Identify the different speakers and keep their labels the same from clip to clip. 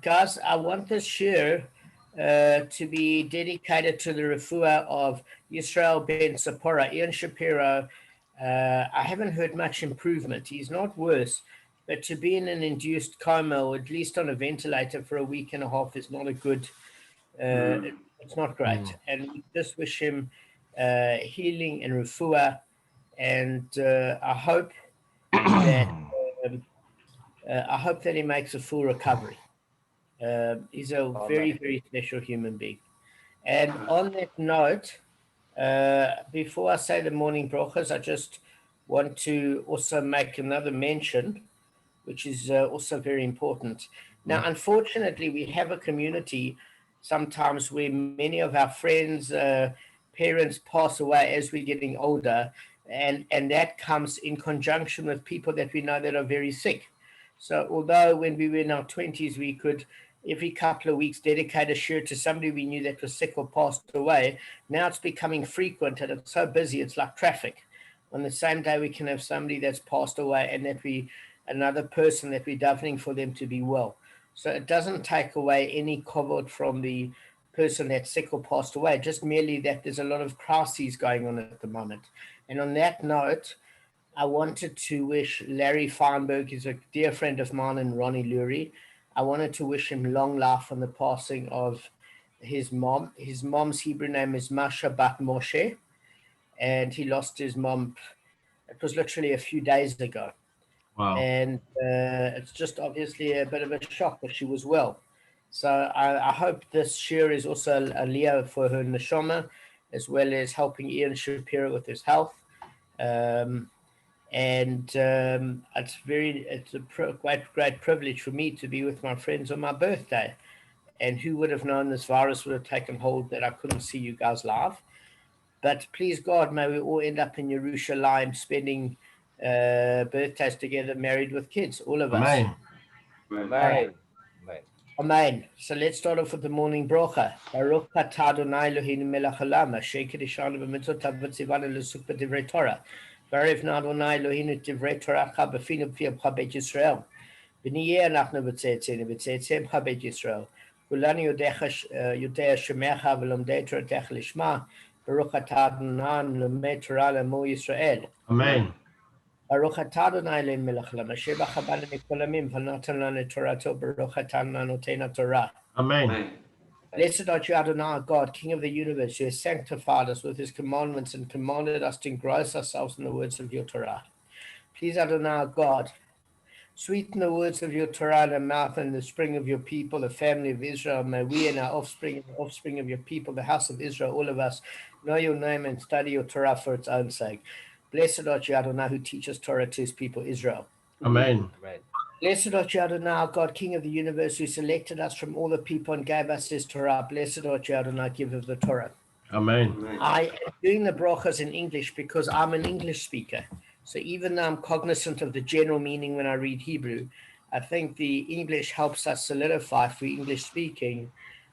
Speaker 1: Guys, I want this year to be dedicated to the Refuah of Yisrael ben Tzipporah, Ian Shapiro. I haven't heard much improvement. He's not worse, but to be in an induced coma or at least on a ventilator for a week and a half is not a good, it's not great. And we just wish him healing and Refuah. And that um, I hope that he makes a full recovery. He's a very, very special human being. And on that note, before I say the morning brachas, I just want to also make another mention, which is also very important. Now, unfortunately, we have a community sometimes where many of our friends, parents pass away as we're getting older, and that comes in conjunction with people that we know that are very sick. So although when we were in our 20s, we could every couple of weeks dedicate a shirt to somebody we knew that was sick or passed away, now it's becoming frequent and it's so busy, it's like traffic. On the same day, we can have somebody that's passed away and another person that we're davening for them to be well. So it doesn't take away any kavod from the person that's sick or passed away, just merely that there's a lot of crises going on at the moment. And on that note, I wanted to wish Larry Feinberg, he's a dear friend of mine, and Ronnie Lurie. I wanted to wish him long life on the passing of his mom. His mom's Hebrew name is Masha bat Moshe, and he lost his mom. It was literally a few days ago.
Speaker 2: Wow.
Speaker 1: And it's just obviously a bit of a shock, but she was well. So I hope this year is also Aliyah for her neshama, as well as helping Ian Shapiro with his health. And it's a great privilege for me to be with my friends on my birthday. And who would have known this virus would have taken hold that I couldn't see you guys live. But please God, may we all end up in Yerushalayim spending birthdays together, married with kids, all of us.
Speaker 2: Amen.
Speaker 3: Amen.
Speaker 1: Amen. So let's start off with the morning bracha. Baruch atah Adonai Eloheinu melech haolam, asher kiddushanu b'mitzvotav v'tzivanu l'suk b'divrei Torah. Barevna Adonai Eloheinu divrei Toracha b'finu b'yamcha beit Yisrael. V'niyeh anachnu b'tzeitzeinu b'tzeitzeimcha beit Yisrael. Kulanu yodea shemecha v'lomdei toratecha lishma. Baruch atah Adonai lomei Torah l'mo Yisrael.
Speaker 2: Amen.
Speaker 1: Baruch atah Adonai Eloheinu melech haolam, asher b'chabad mikol hamim v'natan lanu torato. Baruch atah notena Torah.
Speaker 2: Amen.
Speaker 1: Blessed art you, Adonai, God, King of the universe, who has sanctified us with his commandments and commanded us to engross ourselves in the words of your Torah. Please, Adonai, God, sweeten the words of your Torah in the mouth and the spring of your people, the family of Israel. May we and our offspring and the offspring of your people, the house of Israel, all of us, know your name and study your Torah for its own sake. Blessed art you, Adonai, who teaches Torah to his people, Israel.
Speaker 2: Amen.
Speaker 1: Blessed art you, Adonai, God, King of the universe, who selected us from all the people and gave us his Torah. Blessed art you, Adonai, giver of the Torah.
Speaker 2: Amen.
Speaker 1: I am doing the brachas in English because I'm an English speaker. So even though I'm cognizant of the general meaning when I read Hebrew, I think the English helps us solidify for English speaking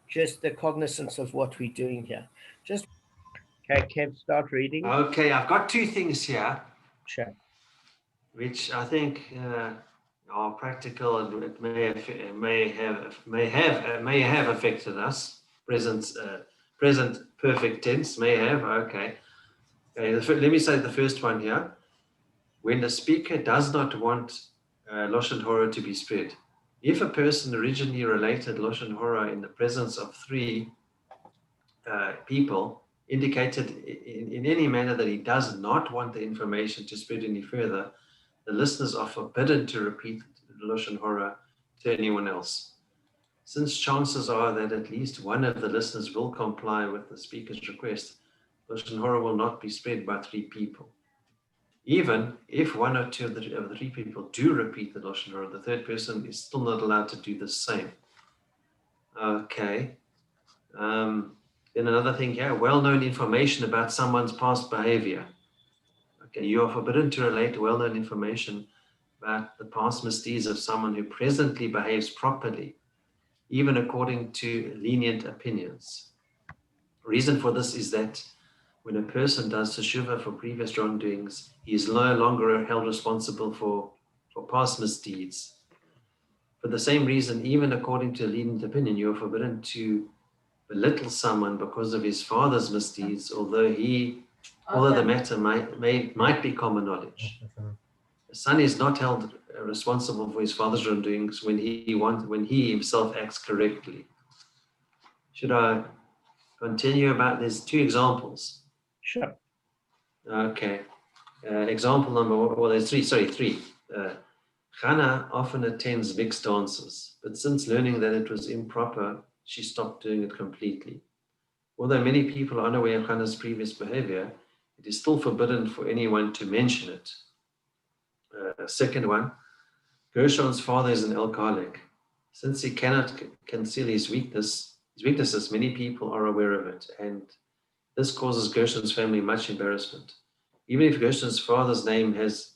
Speaker 1: just the cognizance of what we're doing here. Okay, Kev, start reading.
Speaker 3: Okay, I've got two things here,
Speaker 1: Sure.
Speaker 3: which I think are practical and it may have affected us. Present perfect tense, may have. Okay. Let me say the first one here. When the speaker does not want Lashon Hora to be spread, if a person originally related Lashon Hora in the presence of three people, indicated in any manner that he does not want the information to spread any further, the listeners are forbidden to repeat Lashon Hora to anyone else. Since chances are that at least one of the listeners will comply with the speaker's request, Lashon Hora will not be spread by three people. Even if one or two of the three people do repeat the Lashon Hora, the third person is still not allowed to do the same. Okay. Then another thing here, well-known information about someone's past behavior. Okay, you are forbidden to relate well-known information about the past misdeeds of someone who presently behaves properly, even according to lenient opinions. Reason for this is that when a person does teshuvah for previous wrongdoings, he is no longer held responsible for past misdeeds. For the same reason, even according to a lenient opinion, you are forbidden to belittle someone because of his father's misdeeds, although the matter might be common knowledge. A son is not held responsible for his father's wrongdoings when he himself acts correctly. Should I continue about these two examples?
Speaker 1: Sure.
Speaker 3: Okay. Example number one, well, there's three. Hannah often attends mixed dances, but since learning that it was improper, she stopped doing it completely. Although many people are unaware of Hannah's previous behavior, it is still forbidden for anyone to mention it. Second one, Gershon's father is an alcoholic. Since he cannot conceal his weaknesses, many people are aware of it, and this causes Gershon's family much embarrassment. Even if Gershon's father's name has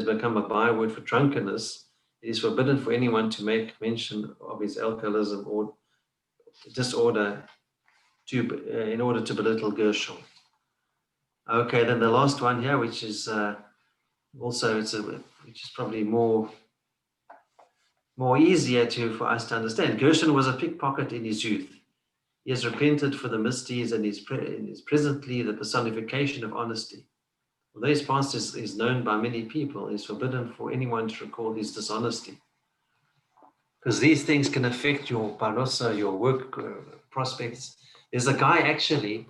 Speaker 3: become a byword for drunkenness, it is forbidden for anyone to make mention of his alcoholism or disorder in order to belittle Gershon. Okay, then the last one here, which is probably more easier for us to understand. Gershon was a pickpocket in his youth. He has repented for the misdeeds and is presently the personification of honesty. Although his past is known by many people, it is forbidden for anyone to recall his dishonesty. Because these things can affect your parosa, your work prospects. There's a guy actually,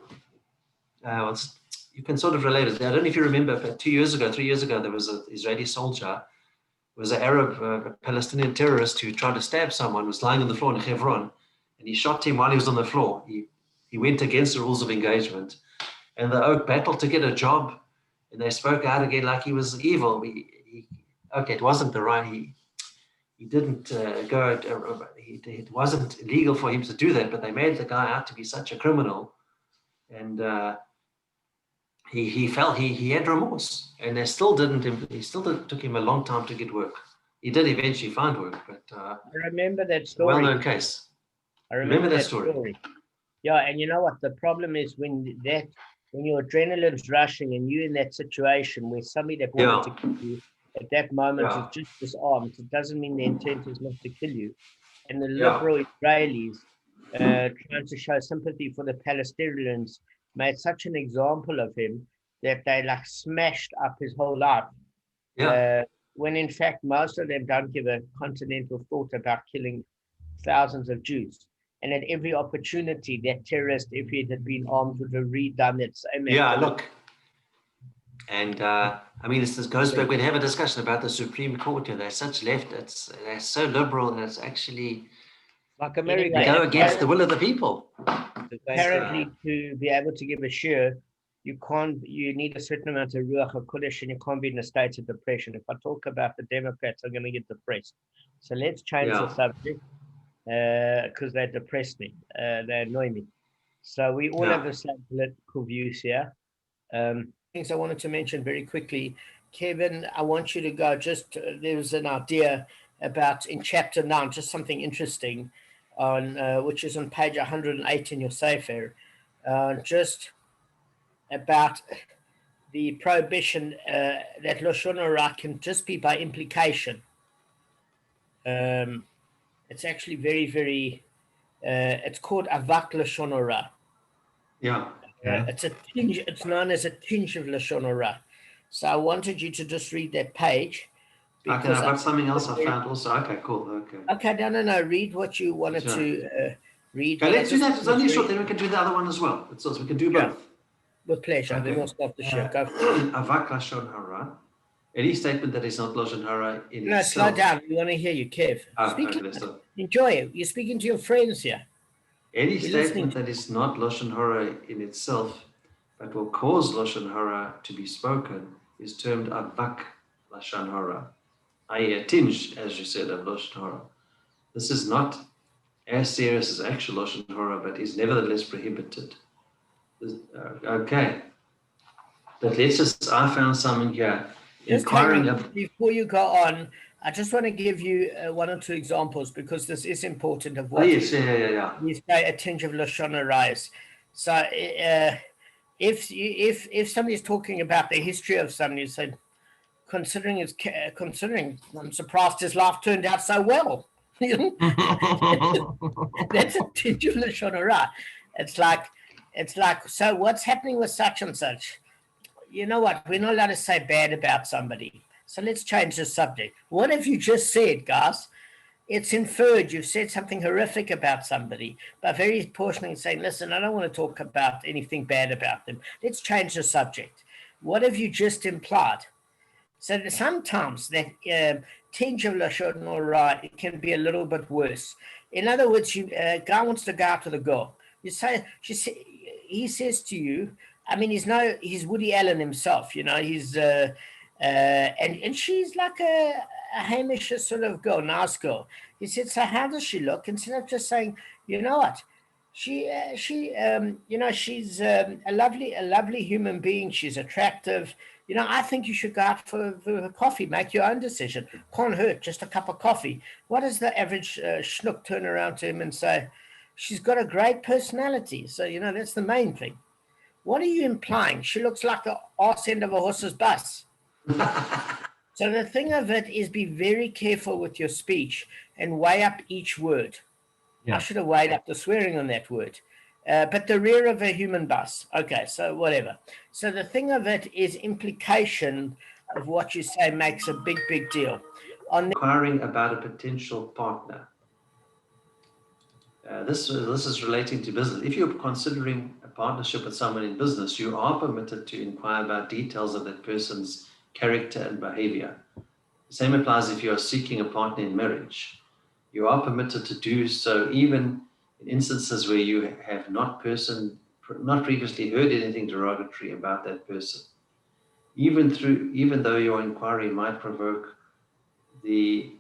Speaker 3: you can sort of relate it. I don't know if you remember, but 3 years ago, there was an Israeli soldier, was an Arab Palestinian terrorist who tried to stab someone, was lying on the floor in Hebron, and he shot him while he was on the floor. He went against the rules of engagement. And the oak battled to get a job, and they spoke out again like he was evil. It wasn't the right, he didn't it wasn't illegal for him to do that, but they made the guy out to be such a criminal. And he felt he had remorse, and it still took him a long time to get work. He did eventually find work, but
Speaker 1: I remember that story.
Speaker 3: Well-known case.
Speaker 1: I remember that story. Yeah, and you know what? The problem is when your adrenaline's rushing and you're in that situation where somebody that wanted to kill you at that moment is just disarmed. It doesn't mean the intent is not to kill you. And the liberal Israelis trying to show sympathy for the Palestinians made such an example of him that they like smashed up his whole life. When in fact most of them don't give a continental thought about killing thousands of Jews. And at every opportunity, that terrorist, if he had been armed, would have redone that same activity.
Speaker 3: Yeah, look. And I mean, this goes back, we'd have a discussion about the Supreme Court here. They're such left, they're so liberal, and it's actually
Speaker 1: like America.
Speaker 3: They go against the will of the people.
Speaker 1: Apparently, to be able to give a share, you need a certain amount of Ruach HaKodesh, and you can't be in a state of depression. If I talk about the Democrats, I'm going to get depressed. So let's change the subject. Because they depress me, they annoy me. So we all have the same political views here. Things I wanted to mention very quickly. Kevin, I want you to go there was an idea about in chapter 9, just something interesting, which is on page 108 in your Sefer, just about the prohibition that Lashon Hara can just be by implication. It's actually very, very, it's called Avak Lashon Hara. It's known as a tinge of Lashon Hara. So I wanted you to just read that page.
Speaker 3: Okay, I've got something else I found also. Okay, cool.
Speaker 1: Okay, no. Read what you wanted to read.
Speaker 3: Okay, let's do that. It's only short, then we can do the other one as well. So we can do both.
Speaker 1: With pleasure. Okay. Then we'll stop the show. Go
Speaker 3: Avak Lashon Hara. Any statement that is not Lashon Hara in itself.
Speaker 1: No, slow down. We want to hear you, Kev. Enjoy it. You're speaking to your friends here.
Speaker 3: Any statement that is not Lashon Hara in itself, but will cause Lashon Hara to be spoken, is termed Avak Lashon Hara, i.e. a tinge, as you said, of Lashon Hara. This is not as serious as actual Lashon Hara, but is nevertheless prohibited. Okay. But I found something here.
Speaker 1: Before you go on, I just want to give you one or two examples because this is important of what
Speaker 3: we say
Speaker 1: a tinge of Lashon Hara is. So if somebody's talking about the history of somebody, said, considering, I'm surprised his life turned out so well. That's a tinge of Lashon Hara. It's like, so what's happening with such and such? You know what? We're not allowed to say bad about somebody. So let's change the subject. What have you just said, guys? It's inferred you've said something horrific about somebody, but very portionally saying, listen, I don't want to talk about anything bad about them. Let's change the subject. What have you just implied? So sometimes that tinge of Lashon Hara, it can be a little bit worse. In other words, a guy wants to go out with a girl. He says to you, I mean, he's Woody Allen himself, and she's like a Hamish sort of girl, nice girl. He said, so how does she look? Instead of just saying, you know what? She's a lovely human being. She's attractive. I think you should go out for a coffee, make your own decision. Can't hurt, just a cup of coffee. What does the average schnook turn around to him and say? She's got a great personality. So, that's the main thing. What are you implying? She looks like the arse end of a horse's bus. So the thing of it is, be very careful with your speech and weigh up each word. Yeah. I should have weighed up the swearing on that word. But the rear of a human bus. Okay, so whatever. So the thing of it is, implication of what you say makes a big, big deal.
Speaker 3: Inquiring about a potential partner. This is relating to business. If you're considering a partnership with someone in business, you are permitted to inquire about details of that person's character and behavior. The same applies if you are seeking a partner in marriage. You are permitted to do so even in instances where you have not previously heard anything derogatory about that person. Even though your inquiry might provoke the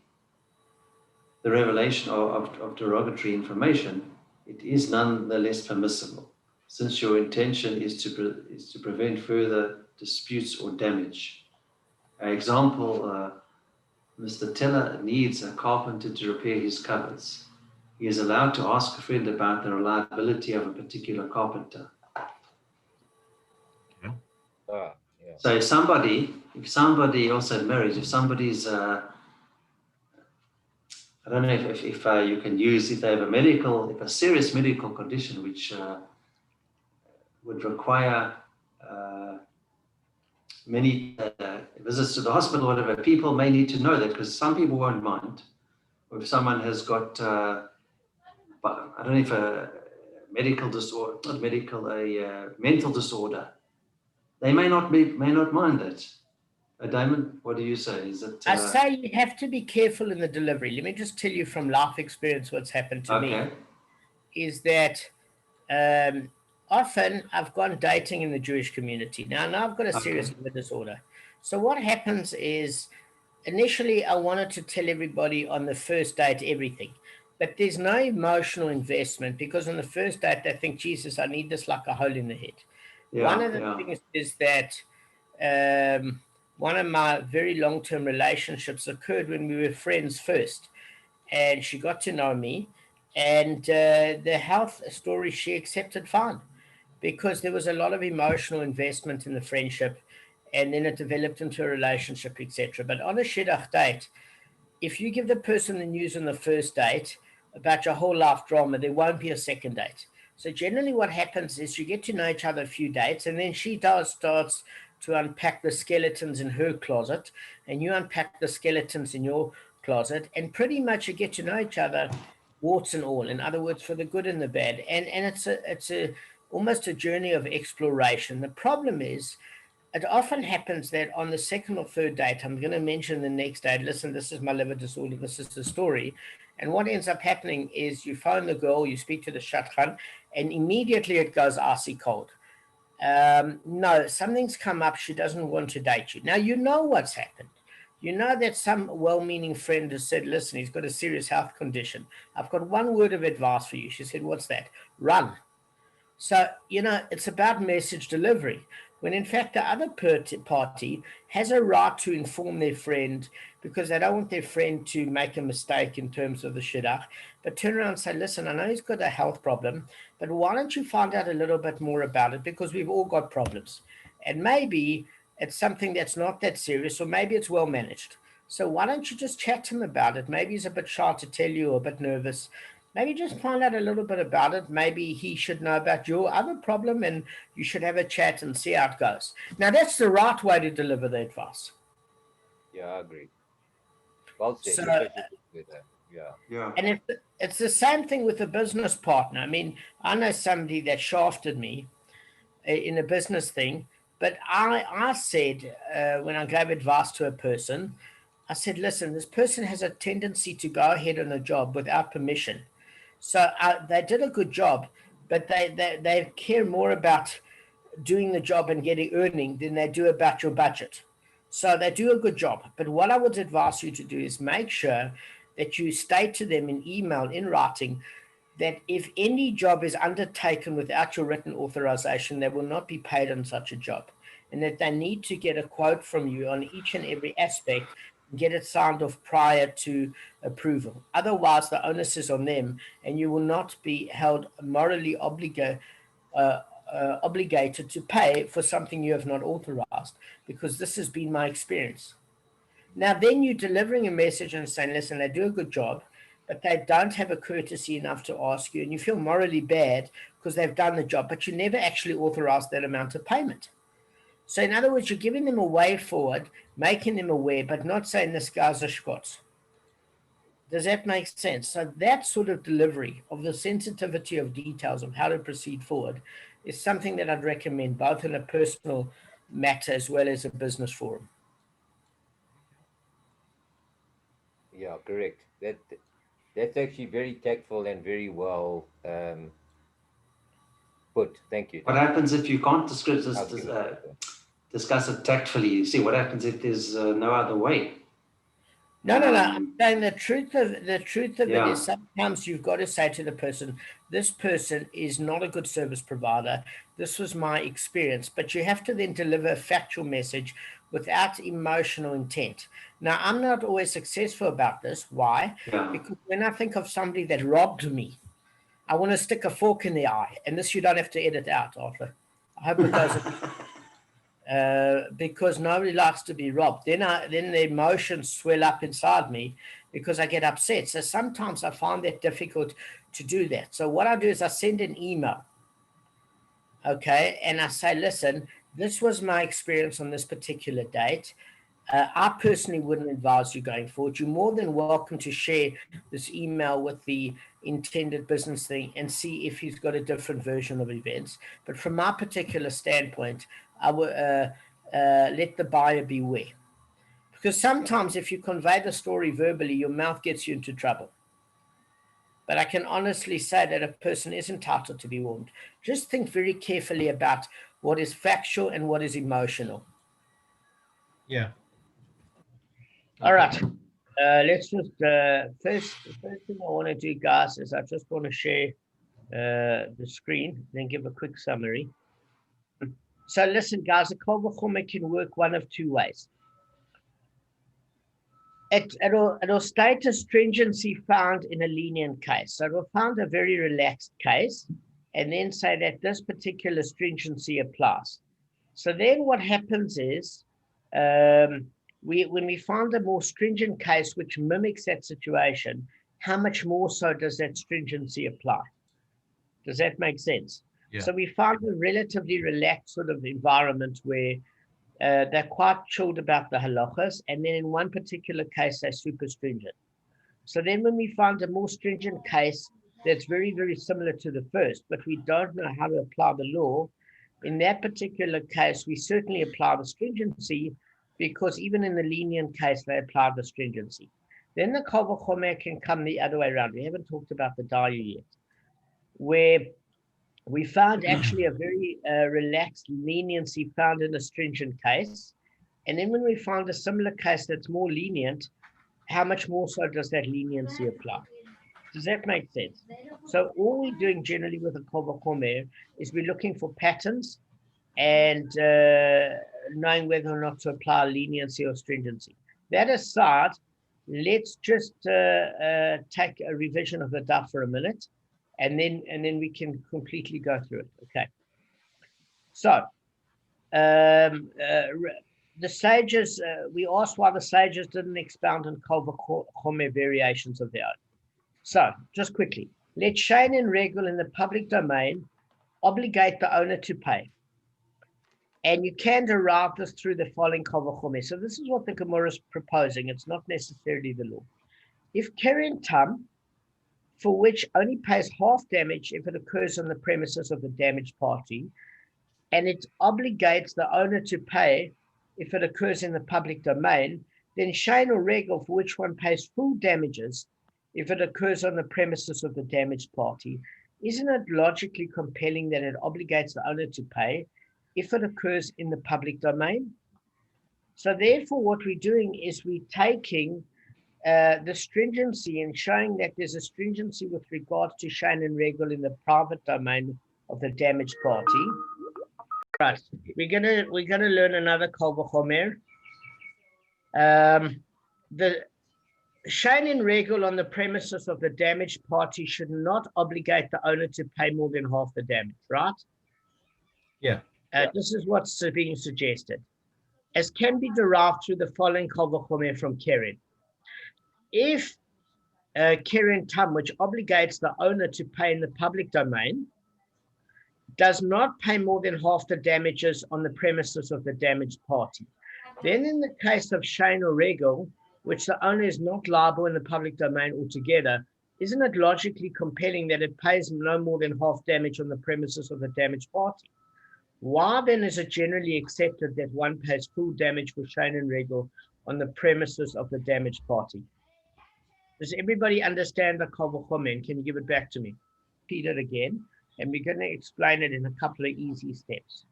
Speaker 3: revelation of derogatory information, it is nonetheless permissible, since your intention is to prevent further disputes or damage. Example, Mr. Teller needs a carpenter to repair his cupboards. He is allowed to ask a friend about the reliability of a particular carpenter.
Speaker 2: Okay.
Speaker 4: Yeah.
Speaker 3: So if somebody also in marriage, if somebody's I don't know if you can use, if they have a serious medical condition which would require many visits to the hospital, or whatever, people may need to know that, because some people won't mind. Or if someone has got, I don't know if a medical disorder, not medical, a mental disorder, they may not mind that. Damon, what do you say? Is it?
Speaker 1: I say you have to be careful in the delivery. Let me just tell you from life experience what's happened to me. Is that often I've gone dating in the Jewish community. Now I've got a serious liver disorder. So what happens is, initially I wanted to tell everybody on the first date everything. But there's no emotional investment, because on the first date they think, Jesus, I need this like a hole in the head. One of the things is that one of my very long-term relationships occurred when we were friends first, and she got to know me, and the health story she accepted fine, because there was a lot of emotional investment in the friendship, and then it developed into a relationship, etc. But on a shidduch date, if you give the person the news on the first date about your whole life drama, there won't be a second date. So generally what happens is you get to know each other a few dates, and then she starts to unpack the skeletons in her closet, and you unpack the skeletons in your closet, and pretty much you get to know each other, warts and all. In other words, for the good and the bad. And it's almost a journey of exploration. The problem is, it often happens that on the second or third date, I'm going to mention the next date, listen, this is my liver disorder, this is the story. And what ends up happening is you phone the girl, you speak to the shadchan, and immediately it goes icy cold. No, something's come up, she doesn't want to date you. Now, you know what's happened. You know that some well-meaning friend has said, listen, he's got a serious health condition. I've got one word of advice for you. She said, what's that? Run. So, it's about message delivery, when in fact the other party has a right to inform their friend, because they don't want their friend to make a mistake in terms of the shidduch, but turn around and say, listen, I know he's got a health problem, but why don't you find out a little bit more about it, because we've all got problems. And maybe it's something that's not that serious, or maybe it's well managed. So why don't you just chat to him about it? Maybe he's a bit shy to tell you, or a bit nervous. Maybe just find out a little bit about it. Maybe he should know about your other problem, and you should have a chat and see how it goes. Now, that's the right way to deliver the advice.
Speaker 4: Yeah, I agree. Well said.
Speaker 1: So,
Speaker 4: Especially with that. Yeah.
Speaker 3: Yeah.
Speaker 1: and it's the same thing with a business partner. I mean, I know somebody that shafted me in a business thing, but I said, when I gave advice to a person, I said, listen, this person has a tendency to go ahead on a job without permission. So they did a good job, but they care more about doing the job and getting earning than they do about your budget. So they do a good job. But what I would advise you to do is make sure that you state to them in email, in writing, that if any job is undertaken without your written authorization, they will not be paid on such a job. And that they need to get a quote from you on each and every aspect and get it signed off prior to approval. Otherwise, the onus is on them, and you will not be held morally obligated to pay for something you have not authorized, because this has been my experience. Now, then you're delivering a message and saying, listen, they do a good job, but they don't have a courtesy enough to ask you, and you feel morally bad because they've done the job, but you never actually authorized that amount of payment. So, in other words, you're giving them a way forward, making them aware, but not saying this guy's a schkotz. Does that make sense? So that sort of delivery of the sensitivity of details of how to proceed forward is something that I'd recommend, both in a personal matter as well as a business forum.
Speaker 4: Yeah, correct. That's actually very tactful and very well put. Thank you.
Speaker 3: What happens if you can't discuss it tactfully? See, what happens if there's no other way?
Speaker 1: No. I'm saying the truth of
Speaker 3: Yeah.
Speaker 1: it is sometimes you've got to say to the person, this person is not a good service provider. This was my experience. But you have to then deliver a factual message without emotional intent. Now, I'm not always successful about this. Why?
Speaker 3: Yeah.
Speaker 1: Because when I think of somebody that robbed me, I want to stick a fork in the eye. And this you don't have to edit out, Arthur. I hope it goes. Because nobody likes to be robbed. Then the emotions swell up inside me because I get upset. So sometimes I find that difficult to do that. So what I do is I send an email, okay, and I say, listen, this was my experience on this particular date. I personally wouldn't advise you going forward. You're more than welcome to share this email with the intended business thing and see if he's got a different version of events. But from my particular standpoint, I would let the buyer beware. Because sometimes if you convey the story verbally, your mouth gets you into trouble. But I can honestly say that a person is entitled to be warned. Just think very carefully about what is factual and what is emotional.
Speaker 2: Yeah.
Speaker 1: All right. Let's just first thing I want to do, guys, is I just want to share the screen, then give a quick summary. So listen, guys, a kol v'chomer can work one of two ways. It'll state a stringency found in a lenient case. So it'll find a very relaxed case and then say that this particular stringency applies. So then what happens is when we find a more stringent case which mimics that situation, how much more so does that stringency apply? Does that make sense?
Speaker 2: Yeah.
Speaker 1: So we found a relatively relaxed sort of environment where they're quite chilled about the halachas, and then in one particular case, they're super stringent. So then when we find a more stringent case that's very, very similar to the first, but we don't know how to apply the law, in that particular case, we certainly apply the stringency, because even in the lenient case, they apply the stringency. Then the kol v'chomer can come the other way around. We haven't talked about the daya yet, where we found actually a very relaxed leniency found in a stringent case. And then when we find a similar case that's more lenient, how much more so does that leniency apply? Does that make sense? So all we're doing generally with a kol v'chomer is we're looking for patterns and knowing whether or not to apply leniency or stringency. That aside, let's just take a revision of the daf for a minute, and then we can completely go through it. Okay. So the sages, we asked why the sages didn't expound on Bava Kamma variations of their own. So, just quickly, let Shane and Regel in the public domain obligate the owner to pay. And you can derive this through the following Bava Kamma. So this is what the Gemara is proposing. It's not necessarily the law. If Keren Tam, for which only pays half damage if it occurs on the premises of the damaged party, and it obligates the owner to pay if it occurs in the public domain, then Shane or Regel, for which one pays full damages if it occurs on the premises of the damaged party, isn't it logically compelling that it obligates the owner to pay if it occurs in the public domain? So therefore, what we're doing is we're taking the stringency and showing that there's a stringency with regards to Shane and Regel in the private domain of the damaged party. Right, we're gonna learn another Bava Kamma. The Shane and Regel on the premises of the damaged party should not obligate the owner to pay more than half the damage, right?
Speaker 2: Yeah.
Speaker 1: This is what's being suggested, as can be derived through the following Bava Kamma from Keren. If Keren Tam, which obligates the owner to pay in the public domain, does not pay more than half the damages on the premises of the damaged party, then in the case of Shane or Regel, which the owner is not liable in the public domain altogether, isn't it logically compelling that it pays no more than half damage on the premises of the damaged party? Why then is it generally accepted that one pays full damage for Shane and Regel on the premises of the damaged party? Does everybody understand the Bava Kamma? Can you give it back to me? Repeat it again, and we're going to explain it in a couple of easy steps.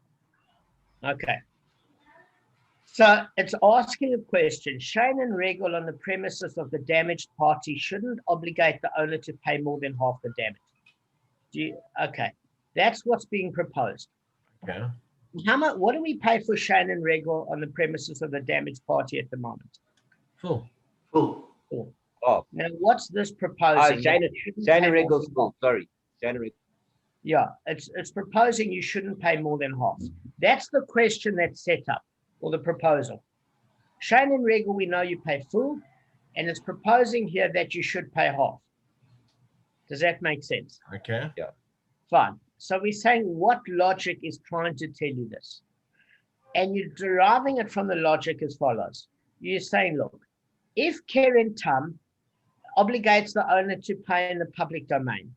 Speaker 1: Okay. So it's asking a question. Shane and Regel on the premises of the damaged party shouldn't obligate the owner to pay more than half the damage. Okay. That's what's being proposed.
Speaker 2: Okay.
Speaker 1: What do we pay for Shane and Regel on the premises of the damaged party at the moment?
Speaker 2: Full.
Speaker 3: Full.
Speaker 4: Oh,
Speaker 1: Now, what's this proposing?
Speaker 4: Shane and Regel's full. Sorry. Shane and Regel.
Speaker 1: Yeah, it's proposing you shouldn't pay more than half. That's the question that's set up, or the proposal. Shane and Regel, we know you pay full, and it's proposing here that you should pay half. Does that make sense?
Speaker 2: Okay.
Speaker 4: Yeah.
Speaker 1: Fine. So we're saying what logic is trying to tell you this? And you're deriving it from the logic as follows. You're saying, look, if Keren Tam obligates the owner to pay in the public domain,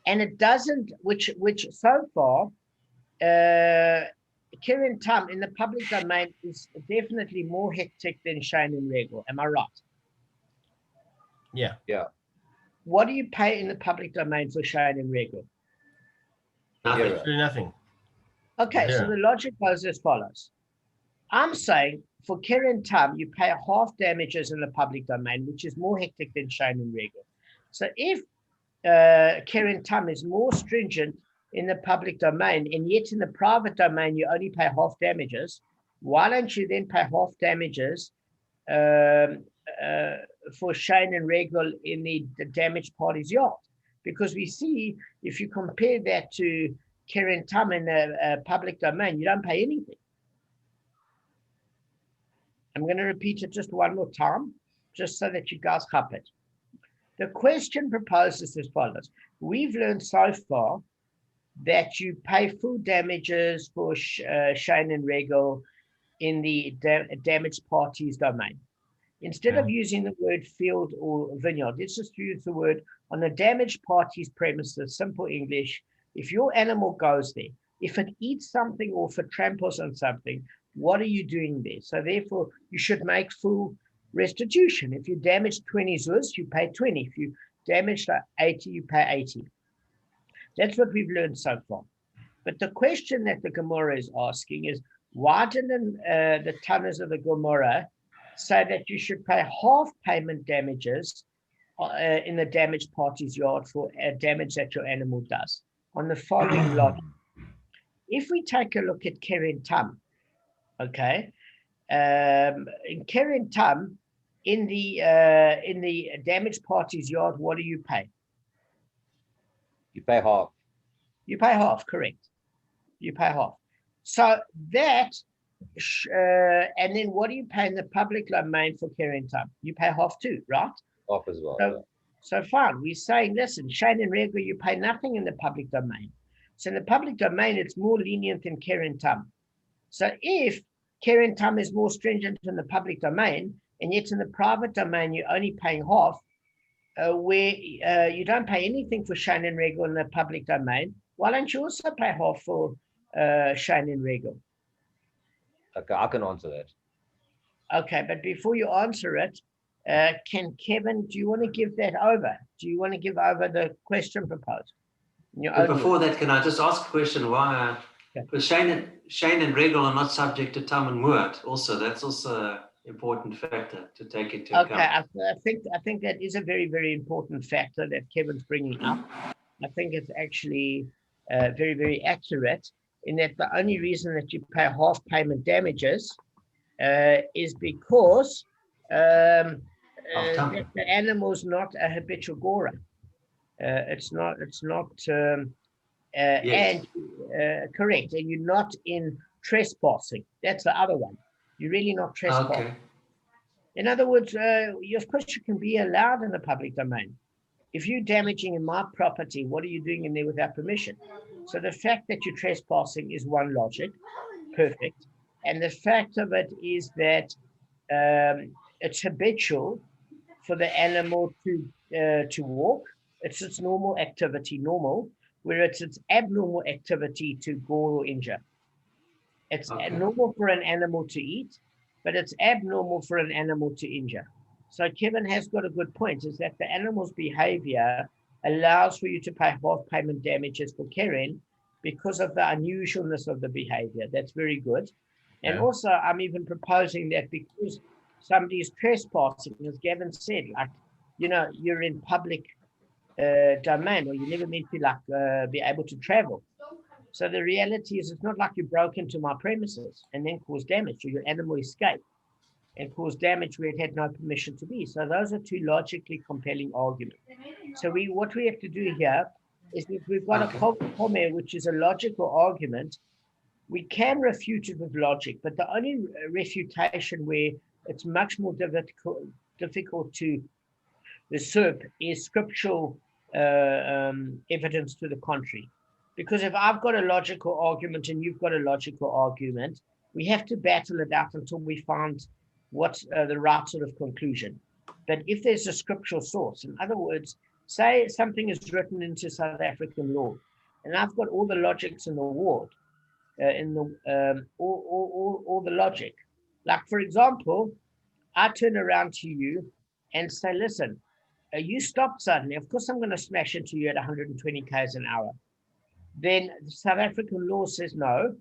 Speaker 1: and it doesn't, which so far, Keren Tam in the public domain is definitely more hectic than Shane and Regel. Am I right?
Speaker 2: Yeah.
Speaker 4: Yeah.
Speaker 1: What do you pay in the public domain for Shane and Regel?
Speaker 3: Nothing.
Speaker 4: Yeah.
Speaker 2: Do nothing.
Speaker 1: Okay, so
Speaker 2: Yeah.
Speaker 1: the logic goes as follows. I'm saying for Keren Tam, you pay half damages in the public domain, which is more hectic than Shane and Regel. So if Keren Tam is more stringent in the public domain, and yet in the private domain you only pay half damages, why don't you then pay half damages for Shane and Regel in the damaged party's yard? Because we see, if you compare that to Keren Tam in the public domain, you don't pay anything. I'm going to repeat it just one more time, just so that you guys cop it. The question proposes as follows. We've learned so far that you pay full damages for Shane and Regel in the damaged party's domain. Instead of using the word field or vineyard, let's just use the word on the damaged party's premises, simple English. If your animal goes there, if it eats something or if it tramples on something, what are you doing there? So therefore, you should make full restitution. If you damage 20 zuz, you pay 20. If you damage 80, you pay 80. That's what we've learned so far. But the question that the Gemara is asking is, why didn't the Tanners of the Gemara say that you should pay half payment damages in the damaged party's yard for damage that your animal does? On the following logic. If we take a look at Keren Tam, okay, in Keren Tam, in the damaged party's yard, what do you pay?
Speaker 4: You pay half.
Speaker 1: You pay half, correct. You pay half. So that And then what do you pay in the public domain for Keren time? You pay half too, right?
Speaker 4: Off as well.
Speaker 1: So fine, we're saying, listen, Shane and Rego, you pay nothing in the public domain. So in the public domain, it's more lenient than Keren time. So if Keren time is more stringent in the public domain, and yet in the private domain, you're only paying half, where you don't pay anything for Shane and Rego in the public domain, why don't you also pay half for Shane and Rego?
Speaker 4: Okay, I can answer that.
Speaker 1: Okay, but before you answer it, can Kevin, do you want to give that over? Do you want to give over the question proposed?
Speaker 3: But before that, can I just ask a question? Why? Because Shane and Regal are not subject to Tam and Muad. Also, that's also an important factor to take into account.
Speaker 1: Okay, I think that is a very, very important factor that Kevin's bringing up. I think it's actually very, very accurate in that the only reason that you pay half payment damages is because the animal's not a habitual gorer. It's not, and correct, and you're not in trespassing. That's the other one. You're really not trespassing.
Speaker 3: Okay.
Speaker 1: In other words, of course you can be allowed in the public domain. If you're damaging in my property, what are you doing in there without permission? So the fact that you're trespassing is one logic, perfect. And the fact of it is that it's habitual for the animal to walk. It's its normal activity, where it's its abnormal activity to gore or injure. It's normal for an animal to eat, but it's abnormal for an animal to injure. So Kevin has got a good point, is that the animal's behavior allows for you to pay half payment damages for Keren because of the unusualness of the behavior. That's very good. And also, I'm even proposing that because somebody is trespassing, as Gavin said, like, you're in public domain, or you're never meant to be able to travel. So the reality is, it's not like you broke into my premises and then caused damage, or your animal escaped and caused damage where it had no permission to be. So those are two logically compelling arguments. So what we have to do here is, if we've got a comment which is a logical argument, we can refute it with logic, but the only refutation where it's much more difficult to usurp is scriptural evidence to the contrary. Because if I've got a logical argument and you've got a logical argument, we have to battle it out until we find what's the right sort of conclusion. But if there's a scriptural source, in other words, say something is written into South African law, and I've got all the logics in the world, all the logic. Like, for example, I turn around to you and say, listen, you stopped suddenly. Of course, I'm going to smash into you at 120 k's an hour. Then the South African law says no.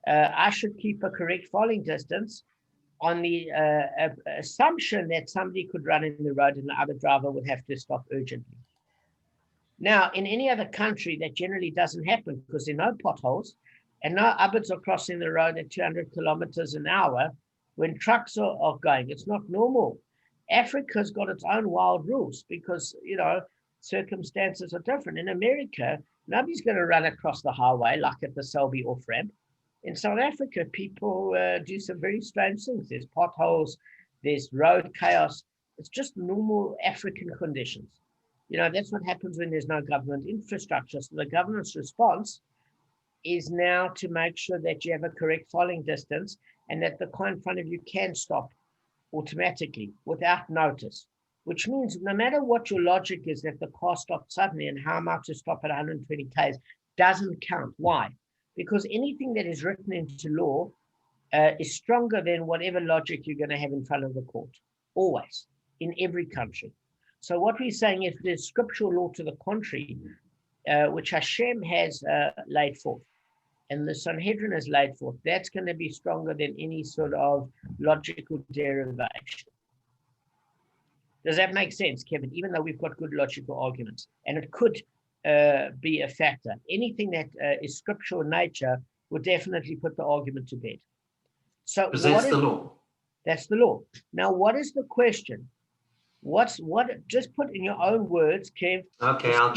Speaker 1: I should keep a correct following distance on the assumption that somebody could run in the road and the other driver would have to stop urgently. Now, in any other country, that generally doesn't happen because there are no potholes and no others are crossing the road at 200 kilometers an hour when trucks are going. It's not normal. Africa's got its own wild rules because, circumstances are different. In America, nobody's going to run across the highway like at the Selby off-ramp. In South Africa, people do some very strange things. There's potholes, there's road chaos. It's just normal African conditions. That's what happens when there's no government infrastructure. So the government's response is now to make sure that you have a correct following distance and that the car in front of you can stop automatically without notice, which means no matter what your logic is that the car stopped suddenly and how much to stop at 120 k's doesn't count. Why? Because anything that is written into law is stronger than whatever logic you're going to have in front of the court, always, in every country. So what we're saying is there's scriptural law to the contrary, which Hashem has laid forth, and the Sanhedrin has laid forth. That's going to be stronger than any sort of logical derivation. Does that make sense, Kevin? Even though we've got good logical arguments, and it could be a factor. Anything that is scriptural in nature would definitely put the argument to bed. So
Speaker 3: because that's the law.
Speaker 1: That's the law. Now, what is the question? Just put in your own words, Kev.
Speaker 3: Okay, I'll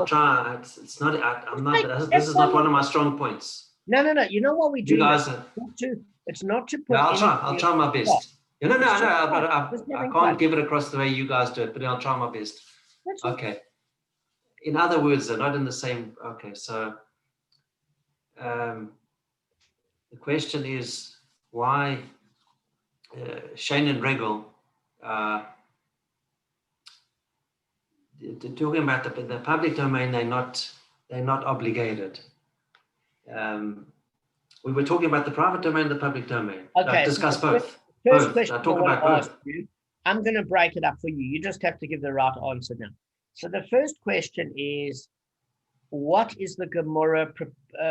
Speaker 3: try. It's not. I'm not. This is not one of my strong points.
Speaker 1: No. You know what we do?
Speaker 3: You guys
Speaker 1: It's not to put.
Speaker 3: Yeah, I'll try my best. No,
Speaker 1: It's just fun.
Speaker 3: but
Speaker 1: Just
Speaker 3: I
Speaker 1: having
Speaker 3: can't
Speaker 1: fun.
Speaker 3: give it across the way you guys do it, but I'll try my best.
Speaker 1: That's all.
Speaker 3: Okay. In other words, they're not in the same. Okay, so the question is why Shane and Regel, talking about the public domain, they're not obligated. We were talking about the private domain and the public domain.
Speaker 1: Okay,
Speaker 3: Discuss
Speaker 1: so
Speaker 3: both.
Speaker 1: First question
Speaker 3: I talk
Speaker 1: I want
Speaker 3: about
Speaker 1: to
Speaker 3: both.
Speaker 1: ask you, I'm going to break it up for you. You just have to give the right answer now. So the first question is, what is the Gemara,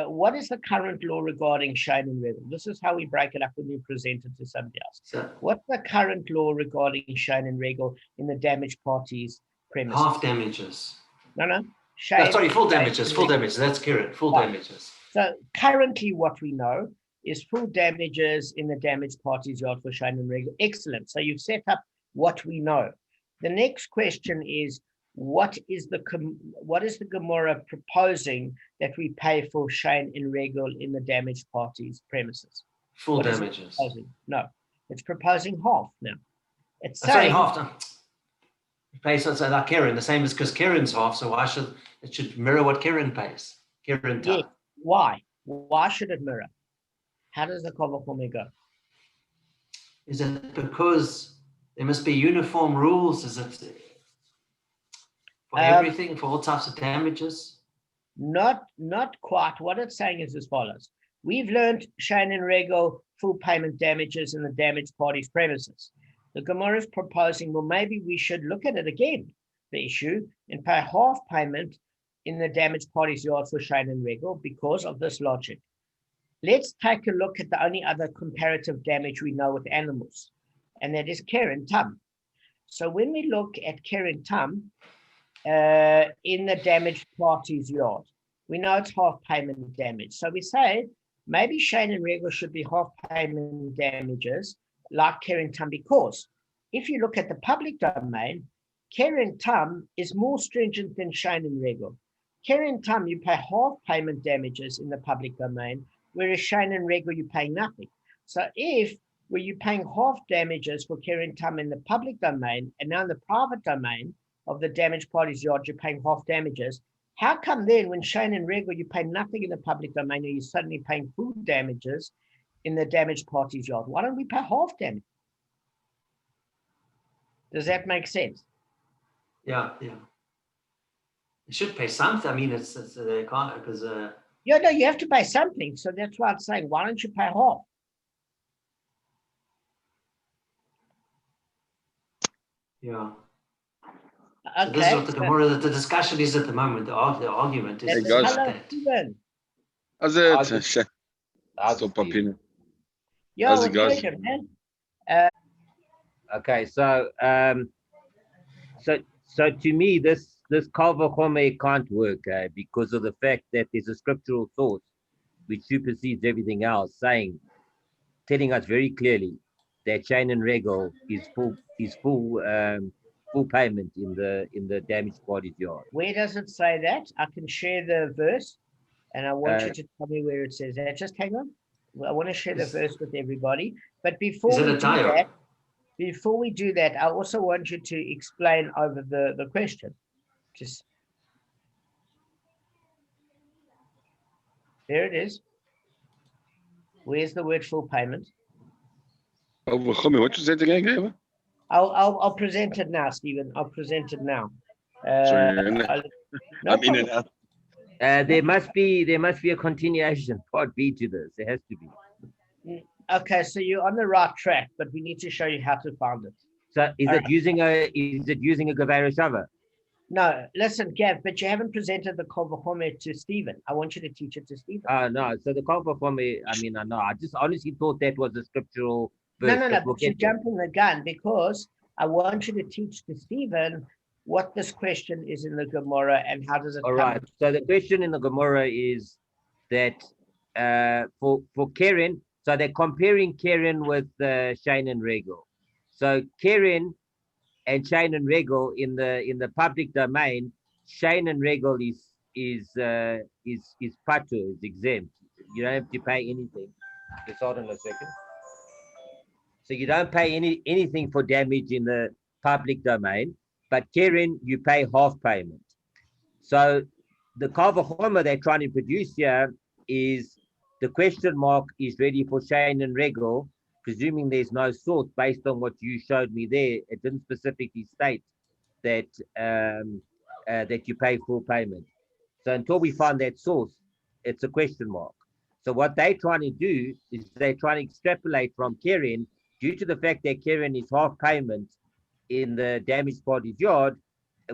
Speaker 1: what is the current law regarding Shane and Regel? This is how we break it up when we present it to somebody else.
Speaker 3: So,
Speaker 1: What's the current law regarding Shane and Regel in the damaged parties premises?
Speaker 3: half damages.
Speaker 1: No.
Speaker 3: Full damages. Full damages. That's correct. Full damages.
Speaker 1: So currently what we know is full damages in the damaged parties yard for Shane and Regel. Excellent. So you've set up what we know. The next question is, what is the Gemara proposing that we pay for Shane and Regel in the damaged parties premises?
Speaker 3: Full damages.
Speaker 1: No, it's proposing half now. It's
Speaker 3: saying half. It pays like Karen, the same as because Karen's half, so it should mirror what Karen pays. Karen time.
Speaker 1: Yeah. Why? Why should it mirror? How does the Kava Kamma go?
Speaker 3: Is it because there must be uniform rules? Is it for everything, for all types of damages?
Speaker 1: Not quite. What it's saying is as follows. We've learned Shane and Regel full payment damages in the damaged parties premises. The Gemara is proposing, well, maybe we should look at it again, the issue, and pay half payment in the damaged parties yard for Shane and Regel because of this logic. Let's take a look at the only other comparative damage we know with animals, and that is Keren Tum. So when we look at Keren Tum in the damaged parties yard, we know it's half payment damage. So we say maybe Shane and Regel should be half payment damages like Keren Tum, because if you look at the public domain, Keren Tum is more stringent than Shane and Regel. Keren Tum, you pay half payment damages in the public domain, whereas Shane and Regel, you pay nothing. So if were you paying half damages for Keren Tum in the public domain, and now in the private domain of the damaged parties yard, you're paying half damages, how come then when Shane and Regel, you pay nothing in the public domain, and you're suddenly paying full damages in the damaged parties yard? Why don't we pay half damage? Does that make sense?
Speaker 3: Yeah. You should pay something. I mean, it's they can't because.
Speaker 1: Yeah, no, you have to pay something. So that's why I'm saying, why don't you pay half?
Speaker 3: Yeah.
Speaker 1: Okay.
Speaker 3: So this is what the Gemara, the discussion is at the moment. The argument is.
Speaker 5: Hey, guys.
Speaker 1: Hello, Stephen.
Speaker 5: How's it? Stop up in.
Speaker 1: Yeah,
Speaker 5: How's it, guys?
Speaker 1: pleasure, man.
Speaker 4: Okay, so to me, this Kava Kamma can't work because of the fact that there's a scriptural source which supersedes everything else, telling us very clearly that Shane and Regel is full payment in the damaged parties yard.
Speaker 1: Where does it say that? I can share the verse, and I want you to tell me where it says that. Just hang on. I want to share the verse with everybody. But before we do that, I also want you to explain over the question. Just there it is. Where's the word full payment?
Speaker 5: What you said again, Gabe?
Speaker 1: I'll present it now, Stephen. I'll present it now.
Speaker 5: I'm in and out.
Speaker 4: There must be a continuation, part B to this. There has to be.
Speaker 1: Okay, so you're on the right track, but we need to show you how to find it.
Speaker 4: So is it using a Gavera Shava?
Speaker 1: No, listen, Gav, but you haven't presented the Kava Kamma to Stephen. I want you to teach it to Stephen.
Speaker 4: No. So the Kava Kamma, I mean, no, I just honestly thought that was a scriptural verse.
Speaker 1: No, but you're jumping the gun because I want you to teach to Stephen what this question is in the Gemara and how does it
Speaker 4: All right. So the question in the Gemara is that for Keren, so they're comparing Keren with Shane and Regel. So Keren and Shane and Regel in the public domain, Shane and Regel is patu, is exempt. You don't have to pay anything. Just hold on a second. So you don't pay anything for damage in the public domain, but Karen, you pay half payment. So the Kavachoma they're trying to produce here is the question mark is ready for Shane and Regal, presuming there's no source based on what you showed me there. It didn't specifically state that that you pay full payment. So until we find that source, it's a question mark. So what they're trying to do is they're trying to extrapolate from Karen due to the fact that Karen is half payment in the damaged party's yard,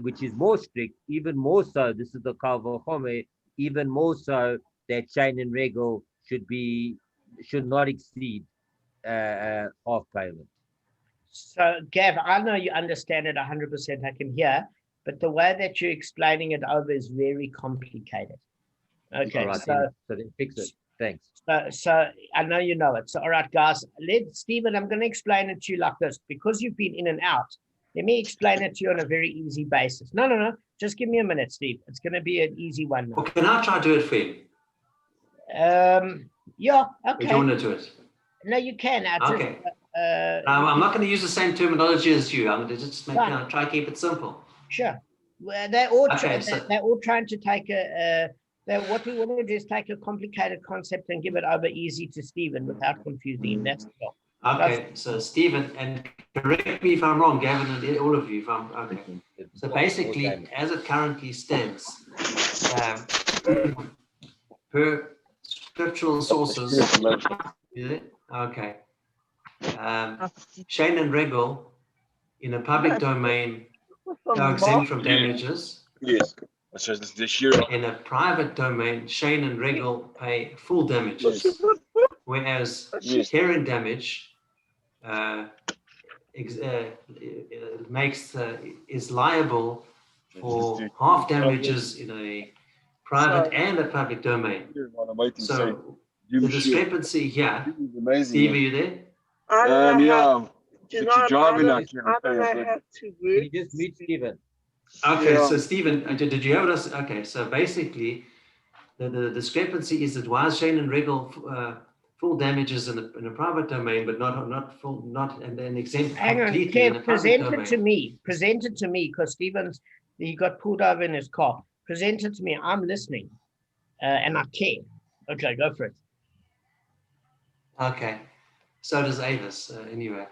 Speaker 4: which is more strict, even more so. This is the Kavachome, even more so that Shane and Regal should not exceed half payment.
Speaker 1: So, Gav, I know you understand it 100%. I can hear, but the way that you're explaining it over is very complicated. Okay,
Speaker 4: right,
Speaker 1: so
Speaker 4: then fix it. Thanks.
Speaker 1: So I know you know it. So, all right, guys, Stephen, I'm going to explain it to you like this. Because you've been in and out, let me explain it to you on a very easy basis. No. Just give me a minute, Steve. It's going to be an easy one now.
Speaker 3: Well, can I try to do it for you?
Speaker 1: Yeah, okay.
Speaker 3: Or do you want to do it?
Speaker 1: No, you can.
Speaker 3: Okay. I'm not going to use the same terminology as you. I'm going to just try to keep it simple.
Speaker 1: Sure. Well, they're all
Speaker 3: Okay,
Speaker 1: they're all trying to take what we want to do is take a complicated concept and give it over easy to Stephen without confusing him. That's the goal.
Speaker 3: Okay, so Stephen, and correct me if I'm wrong, Gavin, and all of you, if I'm okay. So basically, as it currently stands, per scriptural sources, is it? Okay. Shane and Regal in a public domain are exempt from damages.
Speaker 5: Yes.
Speaker 3: In a private domain, Shane and Regal pay full damages, whereas Karen damage is liable for half damages in a private and a public domain. So the discrepancy here, Steve, are you there?
Speaker 5: Yeah. But you're driving now,
Speaker 4: Can you just mute Stephen?
Speaker 3: Okay, so Stephen, did you have us? Okay, so basically, the discrepancy is that why is Shane and Regal full damages in a private domain, but not full, not and then exempt completely in a public domain?
Speaker 1: Present it to me, because he got pulled over in his car. Present it to me. I'm listening, and I care. Okay, go for it.
Speaker 3: Okay, so does Avis. Anyway,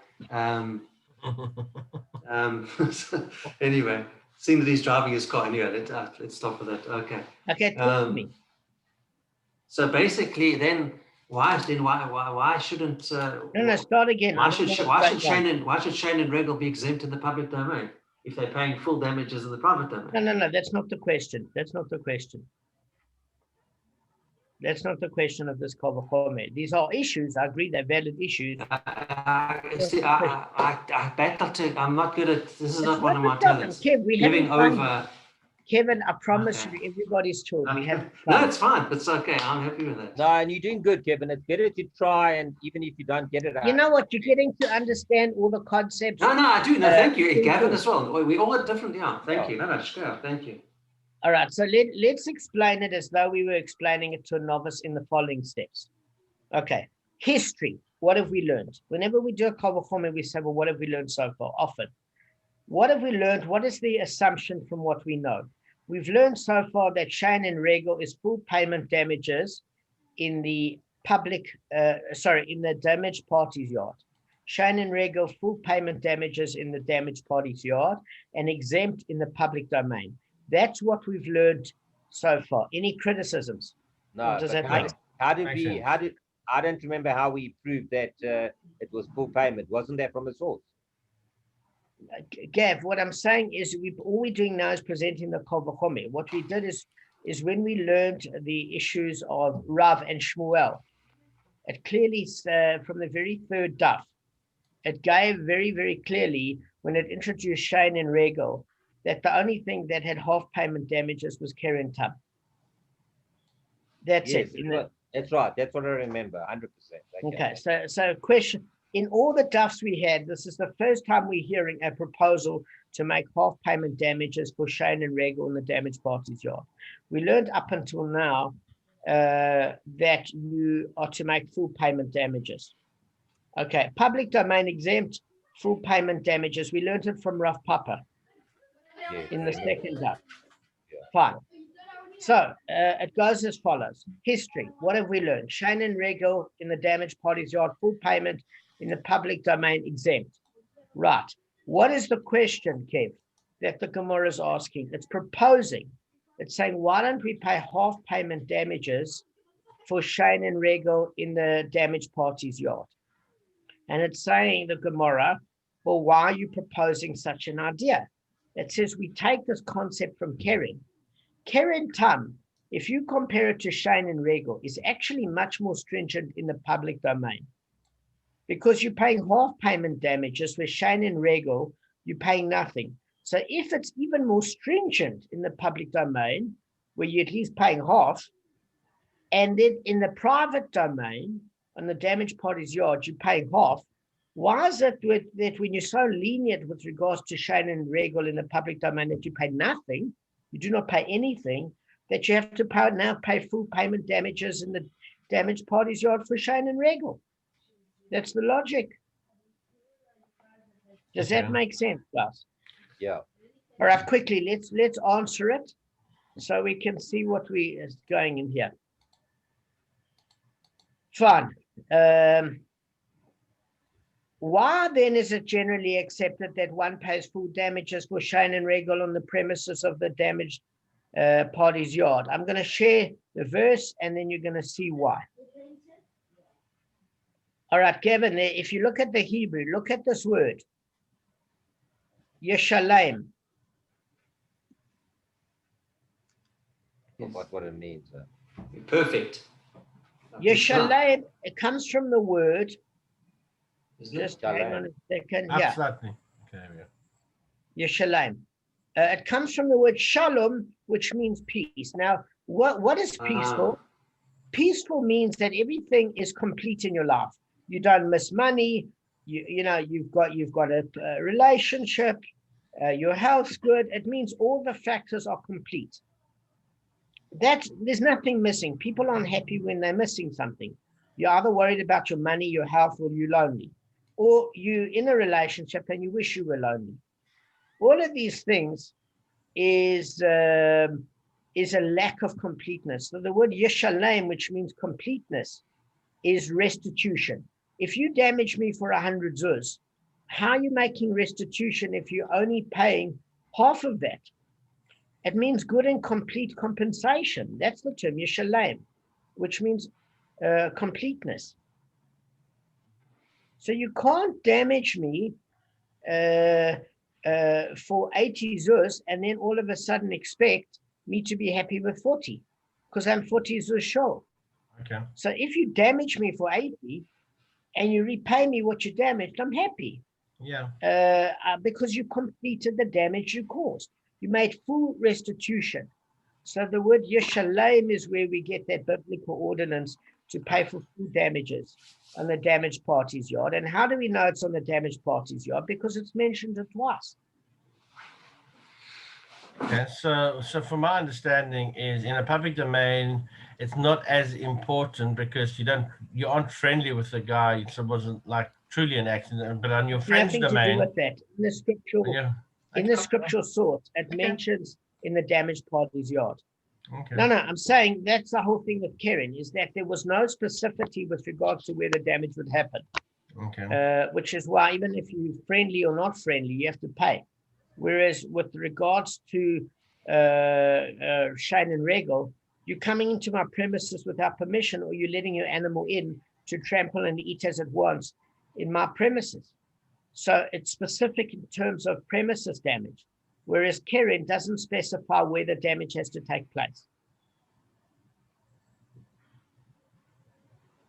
Speaker 3: anyway. Seeing that he's driving his car. Anyway, let's stop with that. Okay.
Speaker 1: Okay, talk to me.
Speaker 3: So basically, then why shouldn't?
Speaker 1: No, start again.
Speaker 3: Why should Shane and Regal be exempt in the public domain if they're paying full damages in the private domain?
Speaker 1: No. That's not the question. That's not the question of this Kavachome. These are issues. I agree, they're valid issues.
Speaker 3: I battle to. I'm not good at. This is not one of my talents. Giving over.
Speaker 1: Kevin, I promise you, everybody's talking. We have.
Speaker 3: No, it's fine. It's okay. I'm happy with it.
Speaker 4: No, and you're doing good, Kevin. It's better to try, and even if you don't get it out.
Speaker 1: You know what? You're getting to understand all the concepts.
Speaker 3: No, I do. No, thank you, Gavin, as well. We all are different. Yeah, thank you. No, just go. Thank you.
Speaker 1: All right, so let's explain it as though we were explaining it to a novice in the following steps. Okay, history. What have we learned? Whenever we do a Kavachome, we say, well, what have we learned so far? Often. What have we learned? What is the assumption from what we know? We've learned so far that Shane and Regal is full payment damages in the in the damaged party's yard. Shane and Regal full payment damages in the damaged party's yard and exempt in the public domain. That's what we've learned so far. Any criticisms?
Speaker 4: No.
Speaker 1: Does that make sense?
Speaker 4: I don't remember how we proved that it was full payment. Wasn't that from a source?
Speaker 1: Gav, what I'm saying is all we're doing now is presenting the Kavachome. What we did is when we learned the issues of Rav and Shmuel, it clearly, from the very third daf, it gave very, very clearly when it introduced Shane and Regal that the only thing that had half payment damages was Keren Tab. That's it.
Speaker 4: That's right. That's what I remember, 100%.
Speaker 1: Okay, so question, in all the dafs we had, this is the first time we're hearing a proposal to make half payment damages for Shane and Regal in the damaged party's yard. We learned up until now that you are to make full payment damages. Okay, public domain exempt full payment damages. We learned it from Rav Papa in the second daf. Fine. So it goes as follows. History. What have we learned? Shane and Regal in the damaged party's yard, full payment in the public domain exempt. Right. What is the question, Kev, that the Gemara is asking? It's proposing. It's saying, why don't we pay half payment damages for Shane and Regal in the damaged party's yard? And it's saying, the Gemara, well, why are you proposing such an idea? It says we take this concept from Keren. Keren Tam, if you compare it to Shane and Regal, is actually much more stringent in the public domain because you're paying half payment damages, where Shane and Regal, you're paying nothing. So if it's even more stringent in the public domain, where you're at least paying half, and then in the private domain, on the damaged party's yard, you're paying half, why is it that when you're so lenient with regards to Shane and Regal in the public domain that you pay nothing, you do not pay anything, that you have to pay full payment damages in the damaged party's yard for Shane and Regal? That's the logic. Does that make sense, guys?
Speaker 4: Yeah.
Speaker 1: All right, quickly, let's answer it so we can see what is going in here. Fine. Why then is it generally accepted that one pays full damages for Shane and Regal on the premises of the damaged party's yard? I'm going to share the verse and then you're going to see why. All right, Kevin, if you look at the Hebrew, look at this word, Yeshalem.
Speaker 4: What it means.
Speaker 3: Perfect.
Speaker 1: Yeshalem, it comes from the word, just
Speaker 4: Shalom.
Speaker 1: hang on a second.
Speaker 2: Absolutely.
Speaker 1: Yeah.
Speaker 2: Okay, yeah.
Speaker 1: Yeshalem. It comes from the word shalom, which means peace. Now, what is peaceful? Peaceful means that everything is complete in your life. You don't miss money. You've got a relationship. Your health's good. It means all the factors are complete. There's nothing missing. People aren't happy when they're missing something. You're either worried about your money, your health, or you're lonely, or you're in a relationship and you wish you were lonely. All of these things is a lack of completeness. So the word yeshalem, which means completeness, is restitution. If you damage me for 100 zuz, how are you making restitution if you're only paying half of that? It means good and complete compensation. That's the term, yeshalem, which means completeness. So you can't damage me for 80 zuz and then all of a sudden expect me to be happy with 40 because I'm 40 zuz short.
Speaker 2: Okay.
Speaker 1: So if you damage me for 80 and you repay me what you damaged, I'm happy.
Speaker 2: Yeah.
Speaker 1: Because you completed the damage you caused. You made full restitution. So the word yeshalem is where we get that biblical ordinance to pay for full damages on the damaged party's yard. And how do we know it's on the damaged party's yard? Because it's mentioned it twice.
Speaker 2: Okay, so from my understanding is in a public domain, it's not as important because you aren't friendly with the guy. So it wasn't like truly an accident, but on your friend's domain.
Speaker 1: Nothing to do with that. In the scriptural source, it mentions in the damaged party's yard.
Speaker 2: Okay.
Speaker 1: No, I'm saying that's the whole thing with Keren, is that there was no specificity with regards to where the damage would happen.
Speaker 2: Okay.
Speaker 1: Which is why even if you're friendly or not friendly, you have to pay. Whereas with regards to Shane and Regal, you're coming into my premises without permission, or you're letting your animal in to trample and eat as it wants in my premises. So it's specific in terms of premises damage, whereas Keren doesn't specify where the damage has to take place.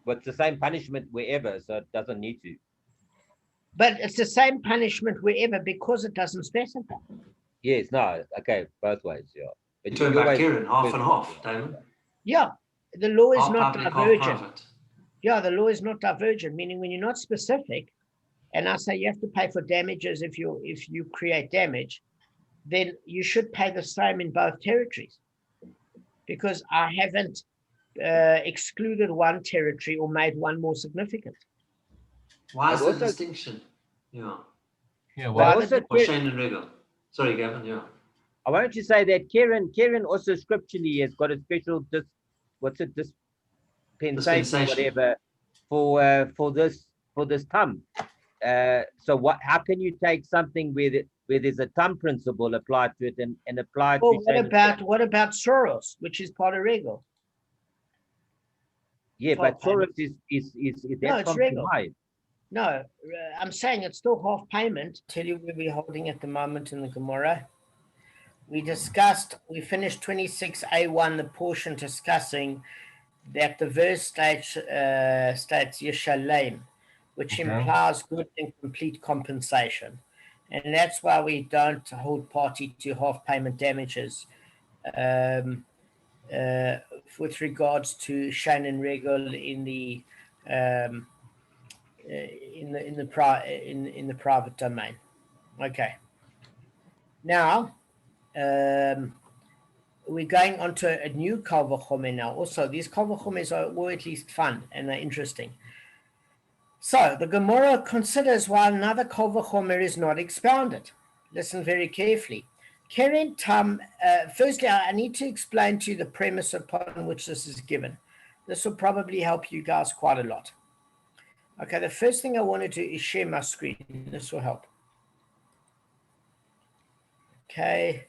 Speaker 4: But it's the same punishment wherever, so it doesn't need to.
Speaker 1: But it's the same punishment wherever because it doesn't specify.
Speaker 4: Yes, no, okay, both ways, yeah.
Speaker 3: But you're talking about Keren, half and half, Damon.
Speaker 1: Yeah, the law is
Speaker 3: Half
Speaker 1: not
Speaker 3: public, half
Speaker 1: divergent.
Speaker 3: private.
Speaker 1: Yeah, the law is not divergent, meaning when you're not specific, and I say you have to pay for damages if you create damage, then you should pay the same in both territories. Because I haven't excluded one territory or made one more significant.
Speaker 3: Why is
Speaker 4: But
Speaker 3: the
Speaker 4: also-
Speaker 3: distinction? Yeah.
Speaker 2: Yeah,
Speaker 4: But
Speaker 2: well,
Speaker 4: also,
Speaker 3: Or Shane and Regal. Sorry, Gavin. Yeah.
Speaker 4: I wanted to say that Karen also scripturally has got a special dispensation, whatever, for this thumb. So how can you take something where there's a thumb principle applied to it and apply it
Speaker 1: Well,
Speaker 4: to
Speaker 1: what about Soros, which is part of Regal?
Speaker 4: yeah, but
Speaker 1: payment?
Speaker 4: Soros is
Speaker 1: No,
Speaker 4: that's
Speaker 1: it's
Speaker 4: from
Speaker 1: Regal.
Speaker 4: July.
Speaker 1: No, I'm saying it's still half payment. Tell you where we're holding at the moment in the Gemara. We finished 26a1, the portion discussing that the verse states Yishalem, which implies good and complete compensation. And that's why we don't hold party to half payment damages with regards to Shane and Regal in the private domain. Okay. Now we're going on to a new Kal V'chomer now. Also, these Kal V'chomers are at least fun and are interesting. So the Gemara considers why another Kal V'chomer is not expounded. Listen very carefully. Keren Tam, firstly, I need to explain to you the premise upon which this is given. This will probably help you guys quite a lot. Okay, the first thing I want to do is share my screen. This will help. Okay.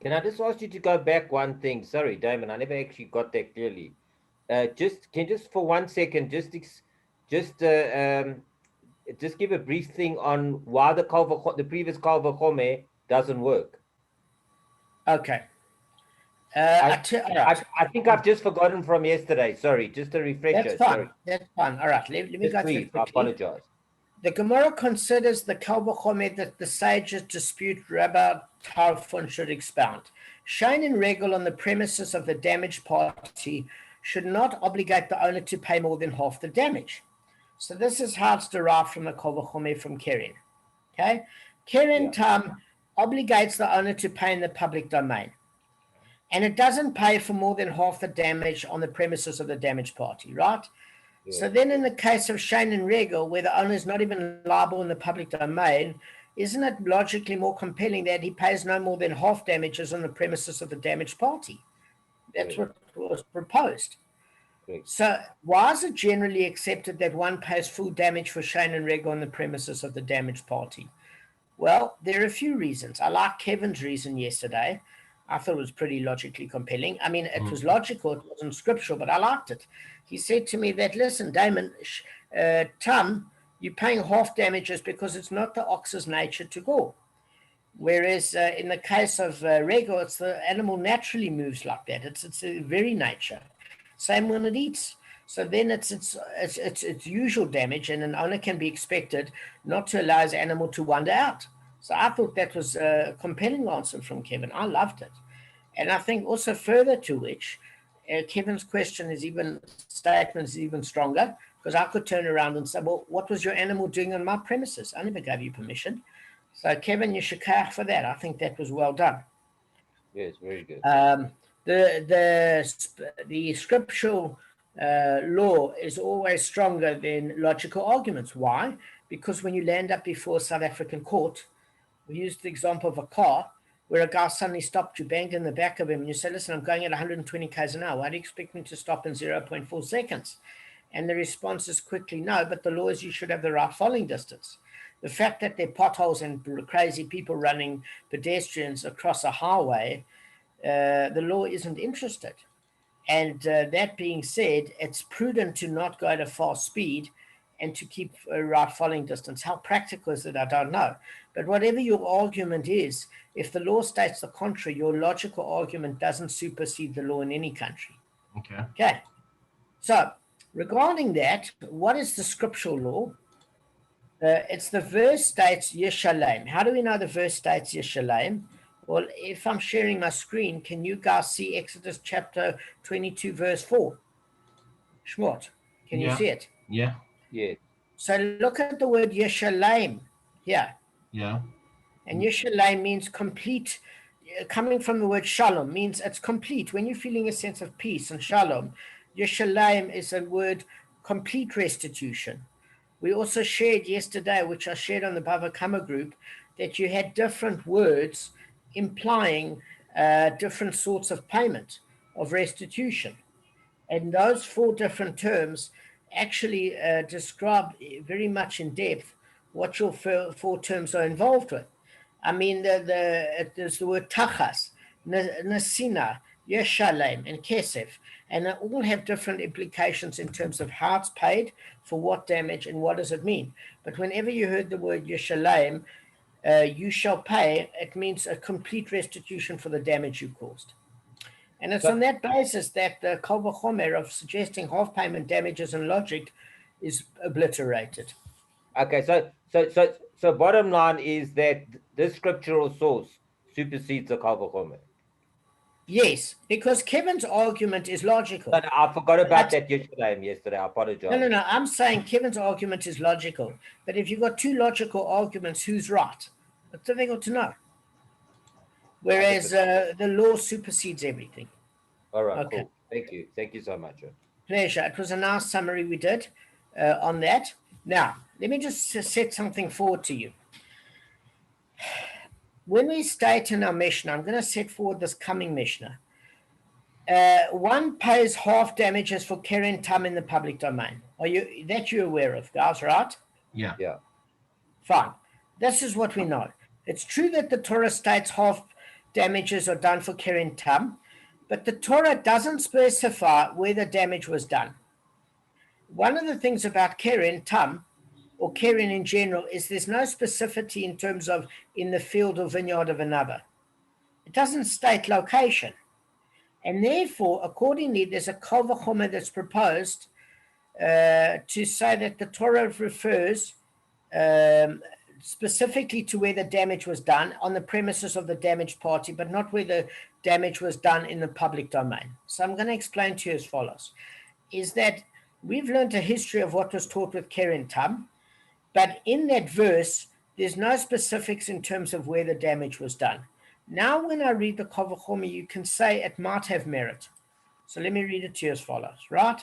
Speaker 4: Can I just ask you to go back one thing? Sorry, Damon, I never actually got that clearly. Just for 1 second, just give a brief thing on why the previous Kal V'chomer doesn't work.
Speaker 1: Okay.
Speaker 4: I think I've just forgotten from yesterday. Sorry, just a refresher.
Speaker 1: That's fine.
Speaker 4: Sorry.
Speaker 1: That's fine. All right. Let me go through it quickly.
Speaker 4: I apologize.
Speaker 1: The Gemara considers the Kal V'chomer that the sages dispute Rabbi Tarfon should expound. Shane and Regal on the premises of the damaged party should not obligate the owner to pay more than half the damage. So this is how it's derived from the Kal V'chomer from Keren. Okay? Keren Tam obligates the owner to pay in the public domain. And it doesn't pay for more than half the damage on the premises of the damaged party, right? Yeah. So then in the case of Shane and Regal, where the owner is not even liable in the public domain, isn't it logically more compelling that he pays no more than half damages on the premises of the damaged party? That's what was proposed. So why is it generally accepted that one pays full damage for Shane and Regal on the premises of the damaged party? Well, there are a few reasons. I like Kevin's reason yesterday. I thought it was pretty logically compelling. I mean, it was logical, it wasn't scriptural, but I liked it. He said to me that, listen, Damon, Tom, you're paying half damages because it's not the ox's nature to go. Whereas in the case of Regal, it's the animal naturally moves like that. It's a very nature. Same when it eats. So then it's usual damage, and an owner can be expected not to allow his animal to wander out. So I thought that was a compelling answer from Kevin. I loved it. And I think also further to which, Kevin's statement is even stronger, because I could turn around and say, well, what was your animal doing on my premises? I never gave you permission. So Kevin, you should care for that. I think that was well done.
Speaker 4: Yes, very good.
Speaker 1: The scriptural law is always stronger than logical arguments. Why? Because when you land up before a South African court, we used the example of a car where a guy suddenly stopped you, banged in the back of him, and you say, listen, I'm going at 120 k's an hour. Why do you expect me to stop in 0.4 seconds? And the response is quickly, no, but the law is you should have the right following distance. The fact that there are potholes and crazy people running pedestrians across a highway, the law isn't interested. And that being said, it's prudent to not go at a fast speed and to keep a right following distance. How practical is it? I don't know. But whatever your argument is, if the law states the contrary, your logical argument doesn't supersede the law in any country. Okay. So regarding that, what is the scriptural law? It's the verse states Yishalem. How do we know the verse states Yishalem? Well, if I'm sharing my screen, can you guys see Exodus chapter 22, verse 4? Shmot, can you see it?
Speaker 2: Yeah.
Speaker 4: Yeah.
Speaker 1: So look at the word Yishalem here.
Speaker 2: Yeah.
Speaker 1: And Yishalem means complete coming from the word shalom, means it's complete. When you're feeling a sense of peace and shalom, yeshalem is a word complete restitution. We also shared yesterday, which I shared on the Bava Kamma group, that you had different words implying different sorts of payment, of restitution. And those 4 different terms actually describe very much in depth what your 4 terms are involved with. I mean, there's the word tachas, nasina, yeshalem, and kesef, and they all have different implications in terms of how it's paid, for what damage, and what does it mean. But whenever you heard the word yeshalem, you shall pay, it means a complete restitution for the damage you caused. And it's on that basis that the kal v'chomer of suggesting half payment damages and logic is obliterated.
Speaker 4: Okay, so bottom line is that this scriptural source supersedes the kal v'chomer.
Speaker 1: Yes, because Kevin's argument is logical.
Speaker 4: But I forgot about that yesterday. I apologize.
Speaker 1: No. I'm saying Kevin's argument is logical. But if you've got 2 logical arguments, who's right? That's difficult to know. Whereas the law supersedes everything.
Speaker 4: All right,
Speaker 1: Okay.
Speaker 4: cool. Thank you. Thank you so much.
Speaker 1: Pleasure. It was a nice summary we did on that. Now, let me just set something forward to you. When we state in our Mishnah, I'm going to set forward this coming Mishnah. One pays half damages for keren tam in the public domain. That you're aware of, guys, right?
Speaker 2: Yeah.
Speaker 4: Yeah.
Speaker 1: Fine. This is what we know. It's true that the Torah states half damages are done for keren tam, but the Torah doesn't specify where the damage was done. One of the things about keren tam, or keren in general, is there's no specificity in terms of in the field or vineyard of another. It doesn't state location. And therefore, accordingly, there's a kal v'chomer that's proposed to say that the Torah refers specifically to where the damage was done on the premises of the damaged party, but not where the damage was done in the public domain. So I'm going to explain to you as follows, is that we've learned a history of what was taught with keren tam, but in that verse, there's no specifics in terms of where the damage was done. Now, when I read the kal v'chomer, you can say it might have merit. So let me read it to you as follows, right?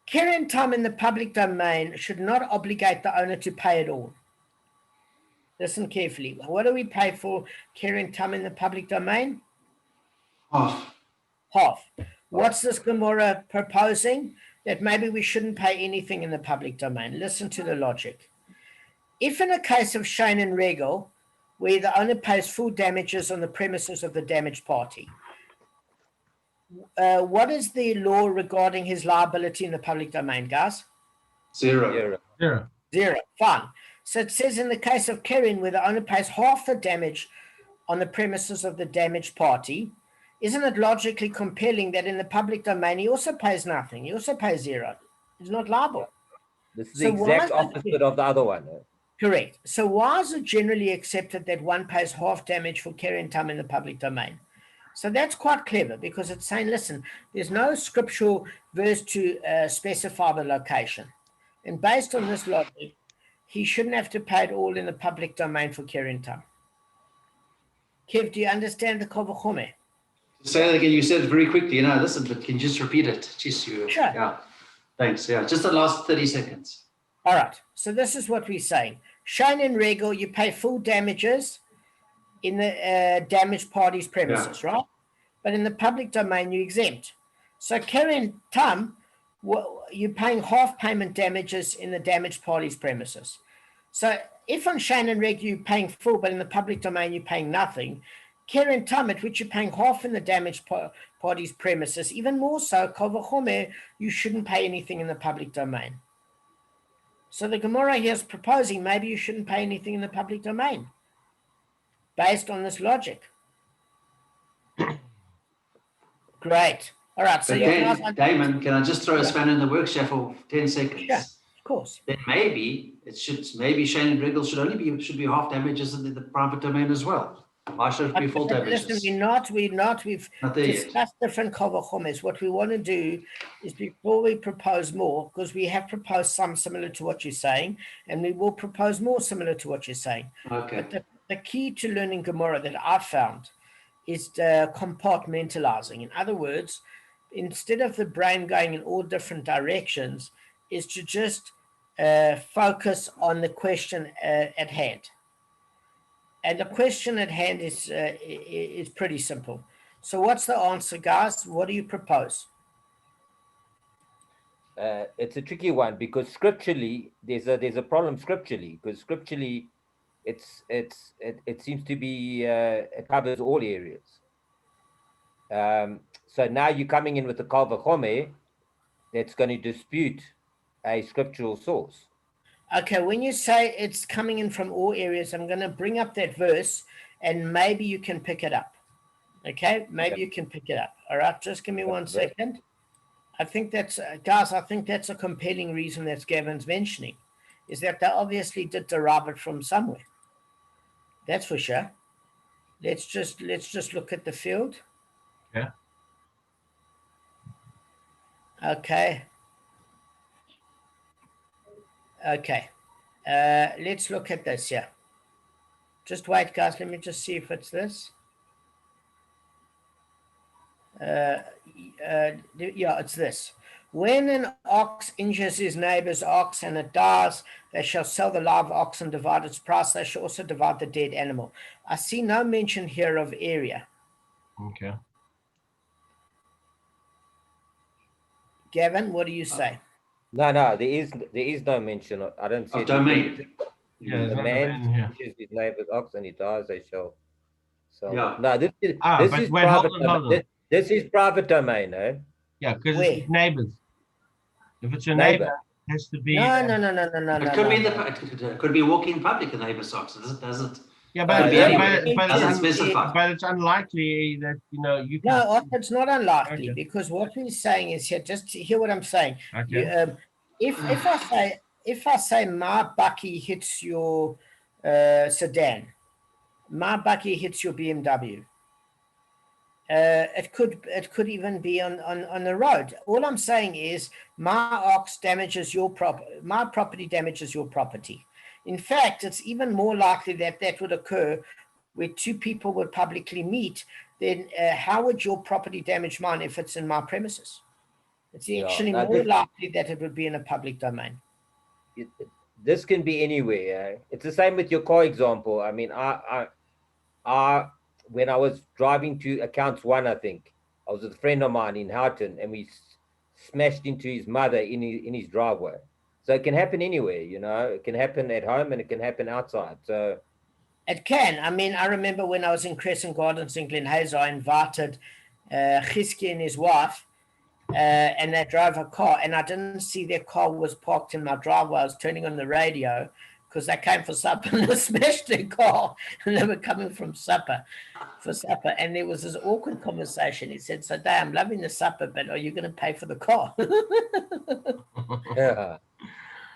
Speaker 1: Keren tam in the public domain should not obligate the owner to pay it all. Listen carefully. What do we pay for keren tam in the public domain? Half. What's this Gemara proposing? That maybe we shouldn't pay anything in the public domain. Listen to the logic. If in a case of Shein and Regel, where the owner pays full damages on the premises of the damaged party, what is the law regarding his liability in the public domain, guys?
Speaker 3: Zero.
Speaker 1: Fine. So it says in the case of keren, where the owner pays half the damage on the premises of the damaged party, isn't it logically compelling that in the public domain he also pays nothing? He also pays zero. He's not liable.
Speaker 4: This is the exact opposite of the other one.
Speaker 1: Correct. So why is it generally accepted that one pays half damage for keren tam in the public domain? So that's quite clever, because it's saying, listen, there's no scriptural verse to specify the location. And based on this logic, he shouldn't have to pay it all in the public domain for keren tam. Kev, do you understand the kal v'chomer?
Speaker 3: Say that again. You said it very quickly. Listen, but can you just repeat it?
Speaker 1: Sure.
Speaker 3: Yeah. Thanks. Yeah. Just the last 30 seconds.
Speaker 1: All right. So this is what we're saying. Shein and Regel, you pay full damages in the damaged party's premises, right? But in the public domain, you exempt. So keren tam, you're paying half payment damages in the damaged party's premises. So if on Shein and Regel you're paying full, but in the public domain you're paying nothing, keren tam, at which you're paying half in the damaged party's premises, even more so, kal v'chomer, you shouldn't pay anything in the public domain. So the Gemara here is proposing maybe you shouldn't pay anything in the public domain based on this logic. Great. All right. So
Speaker 3: Damon, can I just throw a spanner in the works here for 10 seconds?
Speaker 1: Yeah, of course.
Speaker 3: Then maybe Shein and Regel should be half damages in the private domain as well. Masha should be full damages.
Speaker 1: Listen, we're not. We've discussed different kal v'chomers. What we want to do is, before we propose more, because we have proposed some similar to what you're saying, and we will propose more similar to what you're saying.
Speaker 3: Okay.
Speaker 1: But the key to learning Gemara that I found is compartmentalizing. In other words, instead of the brain going in all different directions, is to just focus on the question at hand. And the question at hand is pretty simple. So what's the answer, guys? What do you propose?
Speaker 4: It's a tricky one because scripturally there's a problem scripturally, because scripturally it seems to be it covers all areas. So now you're coming in with the Bava Kamma that's going to dispute a scriptural source.
Speaker 1: Okay, when you say it's coming in from all areas, I'm going to bring up that verse and maybe you can pick it up. Okay, maybe you can pick it up. All right, just give me 1 second. I think that's, guys, I think that's a compelling reason that Gavin's mentioning, is that they obviously did derive it from somewhere. That's for sure. Let's just look at the field.
Speaker 2: Yeah.
Speaker 1: Okay. Okay. Let's look at this here. Just wait, guys. Let me just see if it's this. Yeah, it's this. When an ox injures his neighbor's ox and it dies, they shall sell the live ox and divide its price. They shall also divide the dead animal. I see no mention here of area.
Speaker 2: Okay.
Speaker 1: Gavin, what do you say?
Speaker 4: No, there is no mention of, I don't see
Speaker 3: Of domain.
Speaker 2: Yeah,
Speaker 4: the
Speaker 2: there's
Speaker 4: man
Speaker 2: no here.
Speaker 4: injures his neighbor's ox and he dies, they shall. So
Speaker 3: Yeah.
Speaker 4: no, this is
Speaker 2: but
Speaker 4: this is
Speaker 2: wait,
Speaker 4: private.
Speaker 2: hold on.
Speaker 4: This is private domain, eh?
Speaker 2: Yeah, because
Speaker 1: Where?
Speaker 2: it's neighbors. If it's your
Speaker 4: Neighbor.
Speaker 2: neighbor, it has to be.
Speaker 1: No.
Speaker 3: It could be it could be walking in public, a neighbor's ox. Does it?
Speaker 2: Yeah,
Speaker 3: Could be anywhere. Doesn't specify.
Speaker 2: but it's unlikely that you. Can,
Speaker 1: No, it's not unlikely,
Speaker 2: Okay.
Speaker 1: because what we're saying is here. Just to hear what I'm saying.
Speaker 2: Okay.
Speaker 1: If I say my bucky hits your sedan, my bucky hits your BMW. It could even be on the road. All I'm saying is my ox damages your my property damages your property. In fact, it's even more likely that would occur where two people would publicly meet. Then how would your property damage mine if it's in my premises? It's actually more likely that it would be in a public domain.
Speaker 4: This can be anywhere. Eh? It's the same with your car example. I mean, I when I was driving to Accounts 1, I think, I was with a friend of mine in Houghton, and we smashed into his mother in his driveway. So it can happen anywhere, It can happen at home and it can happen outside. So
Speaker 1: it can. I mean, I remember when I was in Crescent Gardens in Glen Hazel, I invited Chizki and his wife, and they drove a car, and I didn't see their car was parked in my driveway. I was turning on the radio because they came for supper and they smashed their car, and they were coming for supper. And there was this awkward conversation. He said, "So, Dad, I'm loving the supper, but are you going to pay for the car?"
Speaker 4: yeah.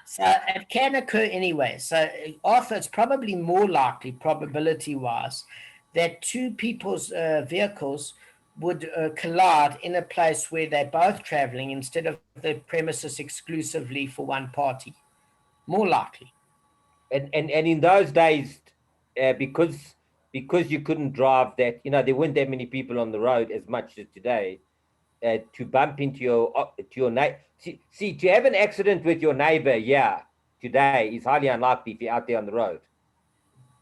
Speaker 1: So it can occur anyway. So Arthur, it's probably more likely, probability-wise, that two people's vehicles would collide in a place where they're both traveling instead of the premises exclusively for one party. More likely.
Speaker 4: And in those days, because you couldn't drive that, there weren't that many people on the road as much as today, to bump into your neighbor. See, to have an accident with your neighbor, today is highly unlikely if you're out there on the road.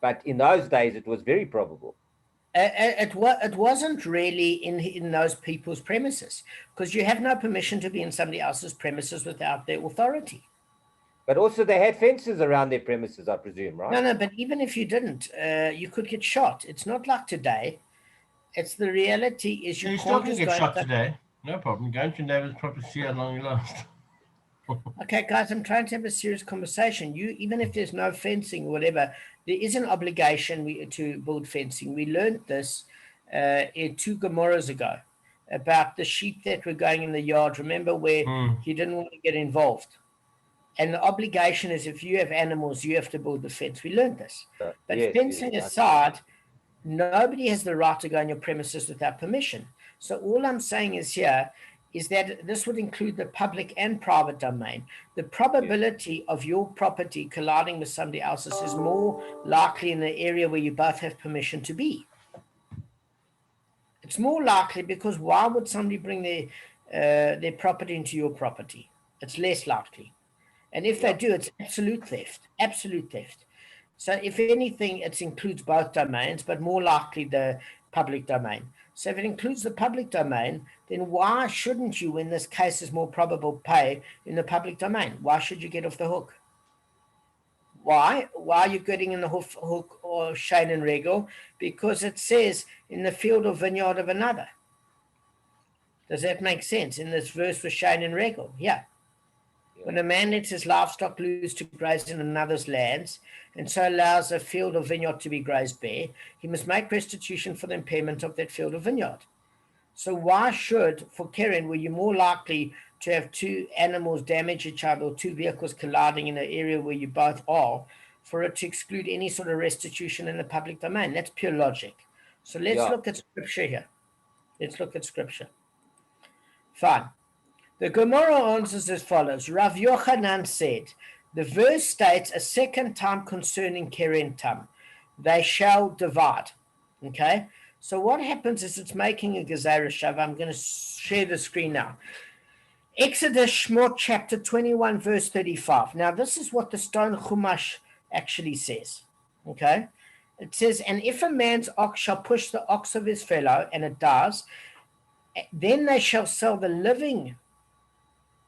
Speaker 4: But in those days, it was very probable.
Speaker 1: It wasn't really in those people's premises, because you have no permission to be in somebody else's premises without their authority.
Speaker 4: But also they had fences around their premises, I presume, right?
Speaker 1: No, but even if you didn't, you could get shot. It's not like today. It's the reality is you
Speaker 2: still
Speaker 1: can't
Speaker 2: can
Speaker 1: just
Speaker 2: get
Speaker 1: go
Speaker 2: shot today. No problem. Go into your neighbor's property, see how long you last.
Speaker 1: Okay, guys, I'm trying to have a serious conversation. Even if there's no fencing or whatever, there is an obligation to build fencing. We learned this 2 Gemaras ago about the sheep that were going in the yard. Remember where he didn't want to get involved. And the obligation is if you have animals, you have to build the fence. We learned this. But
Speaker 4: yes,
Speaker 1: fencing aside, nobody has the right to go on your premises without permission. So all I'm saying is here is that this would include the public and private domain. The probability of your property colliding with somebody else's is more likely in the area where you both have permission to be. It's more likely because why would somebody bring their property into your property? It's less likely. And if they do, it's absolute theft, absolute theft. So if anything, it includes both domains, but more likely the public domain. So if it includes the public domain, then why shouldn't you, when this case is more probable, pay in the public domain? Why should you get off the hook? Why? Why are you getting in the hook or Shane and Regal? Because it says in the field or vineyard of another. Does that make sense? In this verse for Shane and Regal? Yeah. When a man lets his livestock loose to graze in another's lands, and so allows a field or vineyard to be grazed bare, he must make restitution for the impairment of that field or vineyard. So why should, for Keren, were you more likely to have two animals damage each other or two vehicles colliding in an area where you both are, for it to exclude any sort of restitution in the public domain? That's pure logic. So let's look at scripture here. Let's look at scripture. Fine. The Gemara answers as follows. Rav Yochanan said, the verse states a second time concerning Keren Tam. They shall divide. Okay? So what happens is it's making a Gezerah Shava. I'm going to share the screen now. Exodus Shmot chapter 21 verse 35. Now this is what the Stone Chumash actually says. Okay? It says, and if a man's ox shall push the ox of his fellow, and it does, then they shall sell the living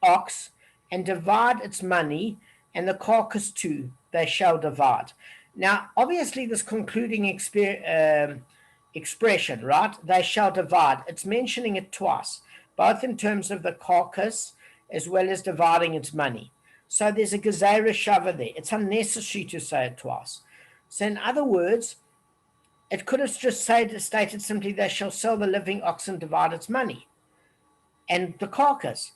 Speaker 1: ox and divide its money, and the carcass too they shall divide. Now, obviously, this concluding expression, right? They shall divide. It's mentioning it twice, both in terms of the carcass as well as dividing its money. So there's a Gezerah Shava there. It's unnecessary to say it twice. So in other words, it could have just stated simply, they shall sell the living ox and divide its money. And the carcass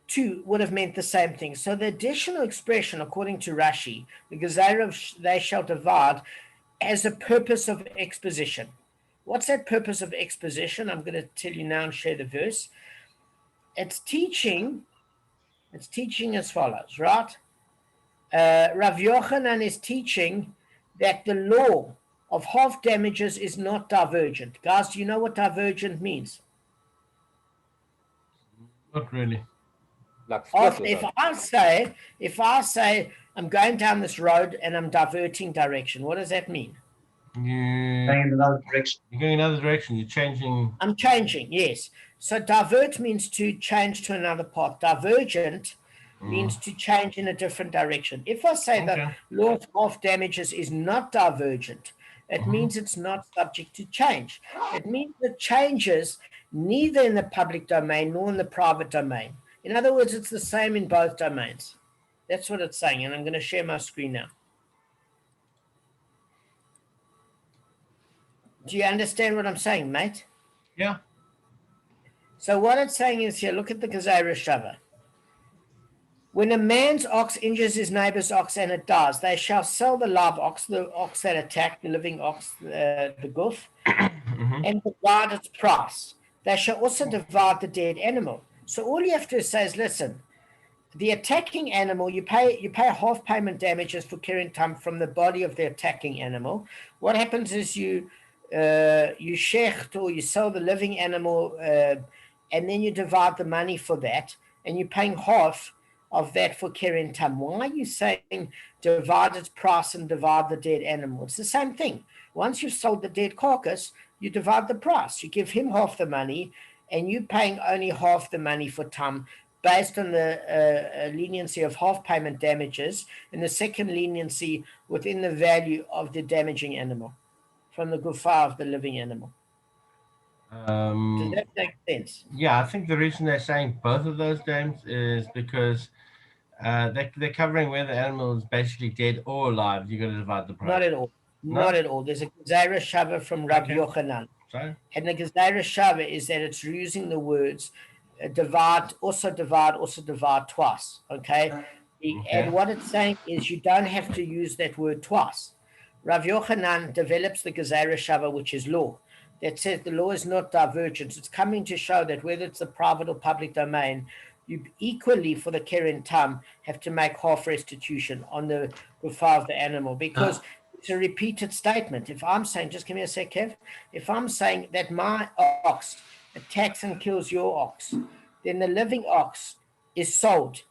Speaker 1: too would have meant the same thing. So the additional expression, according to Rashi, the Gezerah of they shall divide, as a purpose of exposition. What's that purpose of exposition? I'm going to tell you now and share the verse. It's teaching as follows, right? Rav Yochanan is teaching that the law of half damages is not divergent. Guys, do you know what divergent means?
Speaker 2: Not really.
Speaker 4: Like
Speaker 1: If I say I'm going down this road and I'm diverting direction, what does that mean?
Speaker 2: You're
Speaker 3: Going in another direction.
Speaker 2: going another direction. You're changing.
Speaker 1: I'm changing, yes. So divert means to change to another path. Divergent means to change in a different direction. If I say the law of half damages is not divergent, it means it's not subject to change. It means it changes neither in the public domain nor in the private domain. In other words, it's the same in both domains. That's what it's saying, and I'm going to share my screen now. Do you understand what I'm saying, mate?
Speaker 2: Yeah.
Speaker 1: So what it's saying is here, look at the Gezerah Shava. When a man's ox injures his neighbor's ox, and it does, they shall sell the live ox, the ox that attacked, the living ox, the goof, and divide its price. They shall also divide the dead animal. So all you have to say is, listen, the attacking animal, you pay half payment damages for Keren Tam from the body of the attacking animal. What happens is you shecht, or you sell the living animal, and then you divide the money for that, and you're paying half of that for Keren Tam. Why are you saying divide its price and divide the dead animal? It's the same thing. Once you've sold the dead carcass, you divide the price. You give him half the money, and you're paying only half the money for Tam, based on the leniency of half payment damages, and the second leniency within the value of the damaging animal from the gufa of the living animal. Does that make sense?
Speaker 2: Yeah, I think the reason they're saying both of those names is because they're covering where the animal is basically dead or alive. You got to divide the price.
Speaker 1: Not at all.
Speaker 2: No?
Speaker 1: Not at all. There's a Gezerah Shava from Rabbi Yochanan.
Speaker 2: Sorry?
Speaker 1: And the Gezerah Shava is that it's using the words divide twice. Okay? And what it's saying is you don't have to use that word twice. Rav Yochanan develops the Gezerah Shava, which is law, that says the law is not divergent. It's coming to show that whether it's the private or public domain, you equally for the keren tam have to make half restitution on the refuah of the animal, because it's a repeated statement. If I'm saying, just give me a sec, Kev. If I'm saying that my ox attacks and kills your ox, then the living ox is sold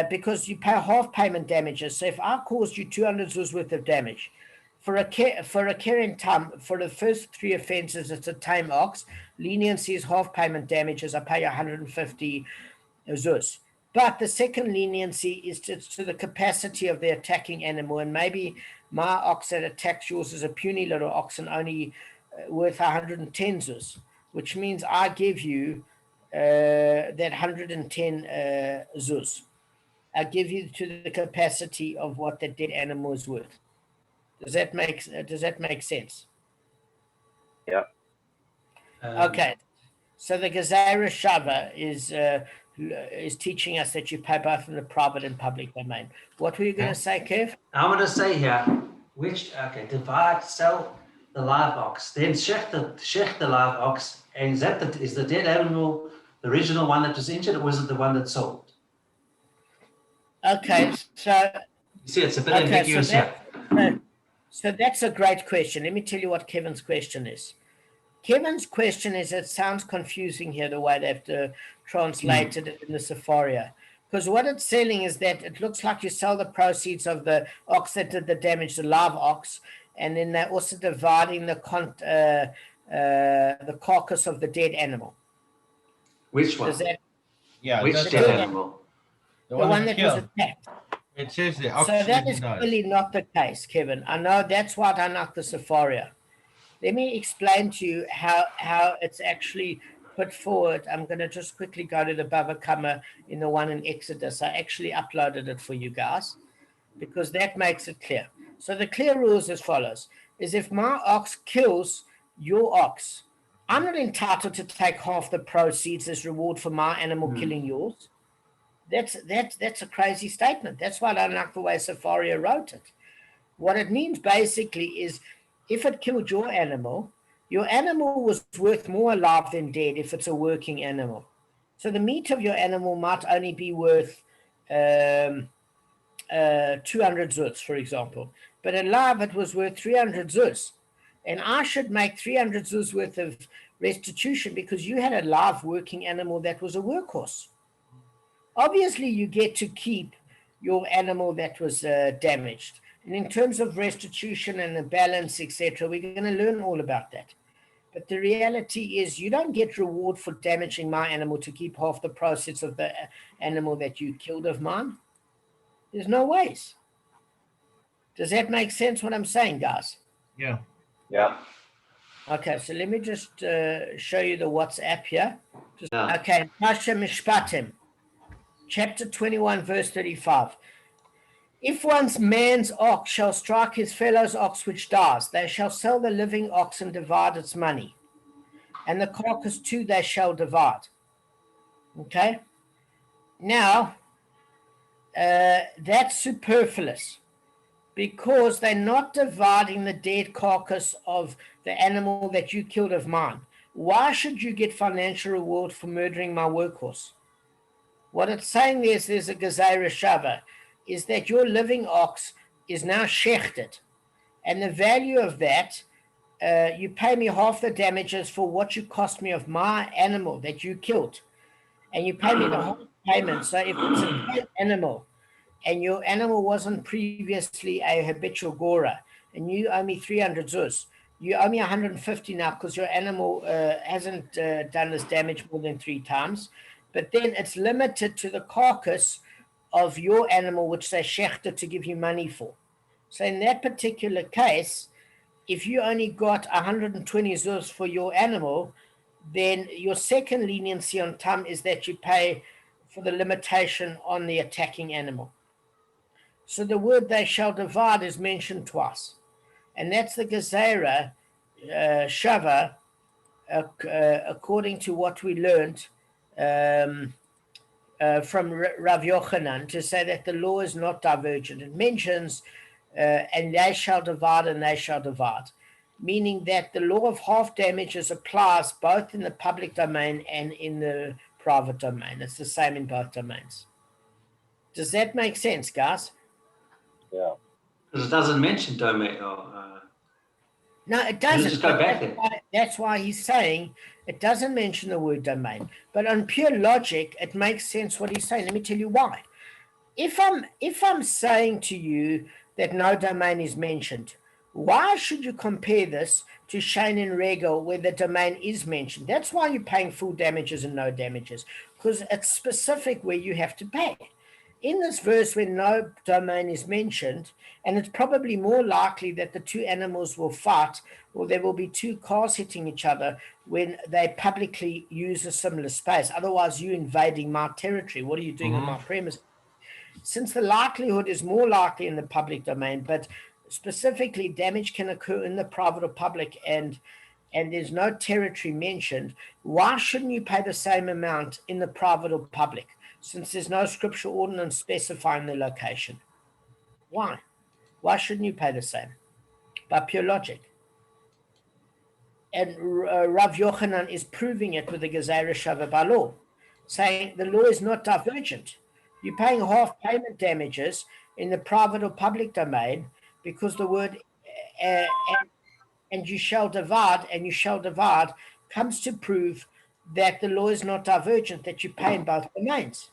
Speaker 1: because you pay half payment damages. So if I caused you 200 zuz worth of damage, for a keren tam, for the first 3 offenses, it's a tame ox. Leniency is half payment damages. I pay 150 zuz. But the second leniency is to the capacity of the attacking animal. And maybe my ox that attacks yours is a puny little ox and only worth 110 zuz, which means I give you that 110 zuz. I give you to the capacity of what the dead animal is worth. Does that make sense?
Speaker 4: Yeah.
Speaker 1: Okay. So the Gezerah Shava is teaching us that you pay both in the private and public domain. What were you going to say, Kev?
Speaker 3: I'm going to say here, divide, sell the live ox, then shech the live ox, and is the dead animal the original one that was injured, or was it the one that sold?
Speaker 1: Okay, so
Speaker 3: you see, it's a bit ambiguous here.
Speaker 1: So that's a great question. Let me tell you what Kevin's question is. Kevin's question is, it sounds confusing here the way they have to translate it in the Tzipporah. Because what it's saying is that it looks like you sell the proceeds of the ox that did the damage, the live ox, and then they're also dividing the carcass of the dead animal.
Speaker 3: Which one?
Speaker 2: Yeah,
Speaker 3: which dead animal?
Speaker 1: The one that was attacked.
Speaker 2: It says the
Speaker 1: ox. So that is clearly not the case, Kevin. I know that's why I knocked the Tzipporah. Let me explain to you how it's actually put forward. I'm going to just quickly go to the Bava Kamma in the one in Exodus. I actually uploaded it for you guys because that makes it clear. So the clear rule is as follows, is if my ox kills your ox, I'm not entitled to take half the proceeds as reward for my animal killing yours. That's a crazy statement. That's why I don't like the way Tzipporah wrote it. What it means basically is if it killed your animal was worth more alive than dead if it's a working animal. So the meat of your animal might only be worth 200 zuz, for example. But alive it was worth 300 zuz. And I should make 300 zuz worth of restitution because you had a live working animal that was a workhorse. Obviously, you get to keep your animal that was damaged. And in terms of restitution and the balance, etc., we're going to learn all about that. But the reality is you don't get reward for damaging my animal to keep half the proceeds of the animal that you killed of mine. There's no ways. Does that make sense what I'm saying, guys?
Speaker 2: Yeah.
Speaker 4: Yeah.
Speaker 1: Okay, so let me just show you the WhatsApp here. Okay, Masha Mishpatim. Chapter 21, verse 35. If one's man's ox shall strike his fellow's ox which dies, they shall sell the living ox and divide its money. And the carcass too they shall divide. Okay? Now, that's superfluous because they're not dividing the dead carcass of the animal that you killed of mine. Why should you get financial reward for murdering my workhorse? What it's saying is there's a Gezerah Shava, is that your living ox is now shechted. And the value of that, you pay me half the damages for what you cost me of my animal that you killed. And you pay me the whole payment. So if it's a dead animal and your animal wasn't previously a habitual gorer and you owe me 300 zuz, you owe me 150 now because your animal hasn't done this damage more than 3 times. But then it's limited to the carcass of your animal, which they shechted to give you money for. So in that particular case, if you only got 120 zuz for your animal, then your second leniency on tam is that you pay for the limitation on the attacking animal. So the word they shall divide is mentioned twice. And that's the Gezerah Shava, according to what we learned from Rav Yochanan, to say that the law is not divergent. It mentions, and they shall divide, and they shall divide. meaning that the law of half damages applies both in the public domain and in the private domain. It's the same in both domains. Does that make sense, guys?
Speaker 4: Yeah.
Speaker 3: Because it doesn't mention domain.
Speaker 1: No, it doesn't.
Speaker 3: Just go back there.
Speaker 1: That's why he's saying it doesn't mention the word domain. But on pure logic, it makes sense what he's saying. Let me tell you why. If I'm saying to you that no domain is mentioned, why should you compare this to Shane and Regal where the domain is mentioned? That's why you're paying full damages and no damages, because it's specific where you have to pay. In this verse where no domain is mentioned, and it's probably more likely that the two animals will fight or there will be two cars hitting each other when they publicly use a similar space. Otherwise, you're invading my territory. What are you doing on my premise? Since the likelihood is more likely in the public domain, but specifically damage can occur in the private or public, and there's no territory mentioned, why shouldn't you pay the same amount in the private or public, since there's no scriptural ordinance specifying the location? Why? Why shouldn't you pay the same? By pure logic. And Rav Yochanan is proving it with the Gezerah Shava by law, saying the law is not divergent. You're paying half payment damages in the private or public domain because the word and you shall divide comes to prove that the law is not divergent, that you pay in both domains.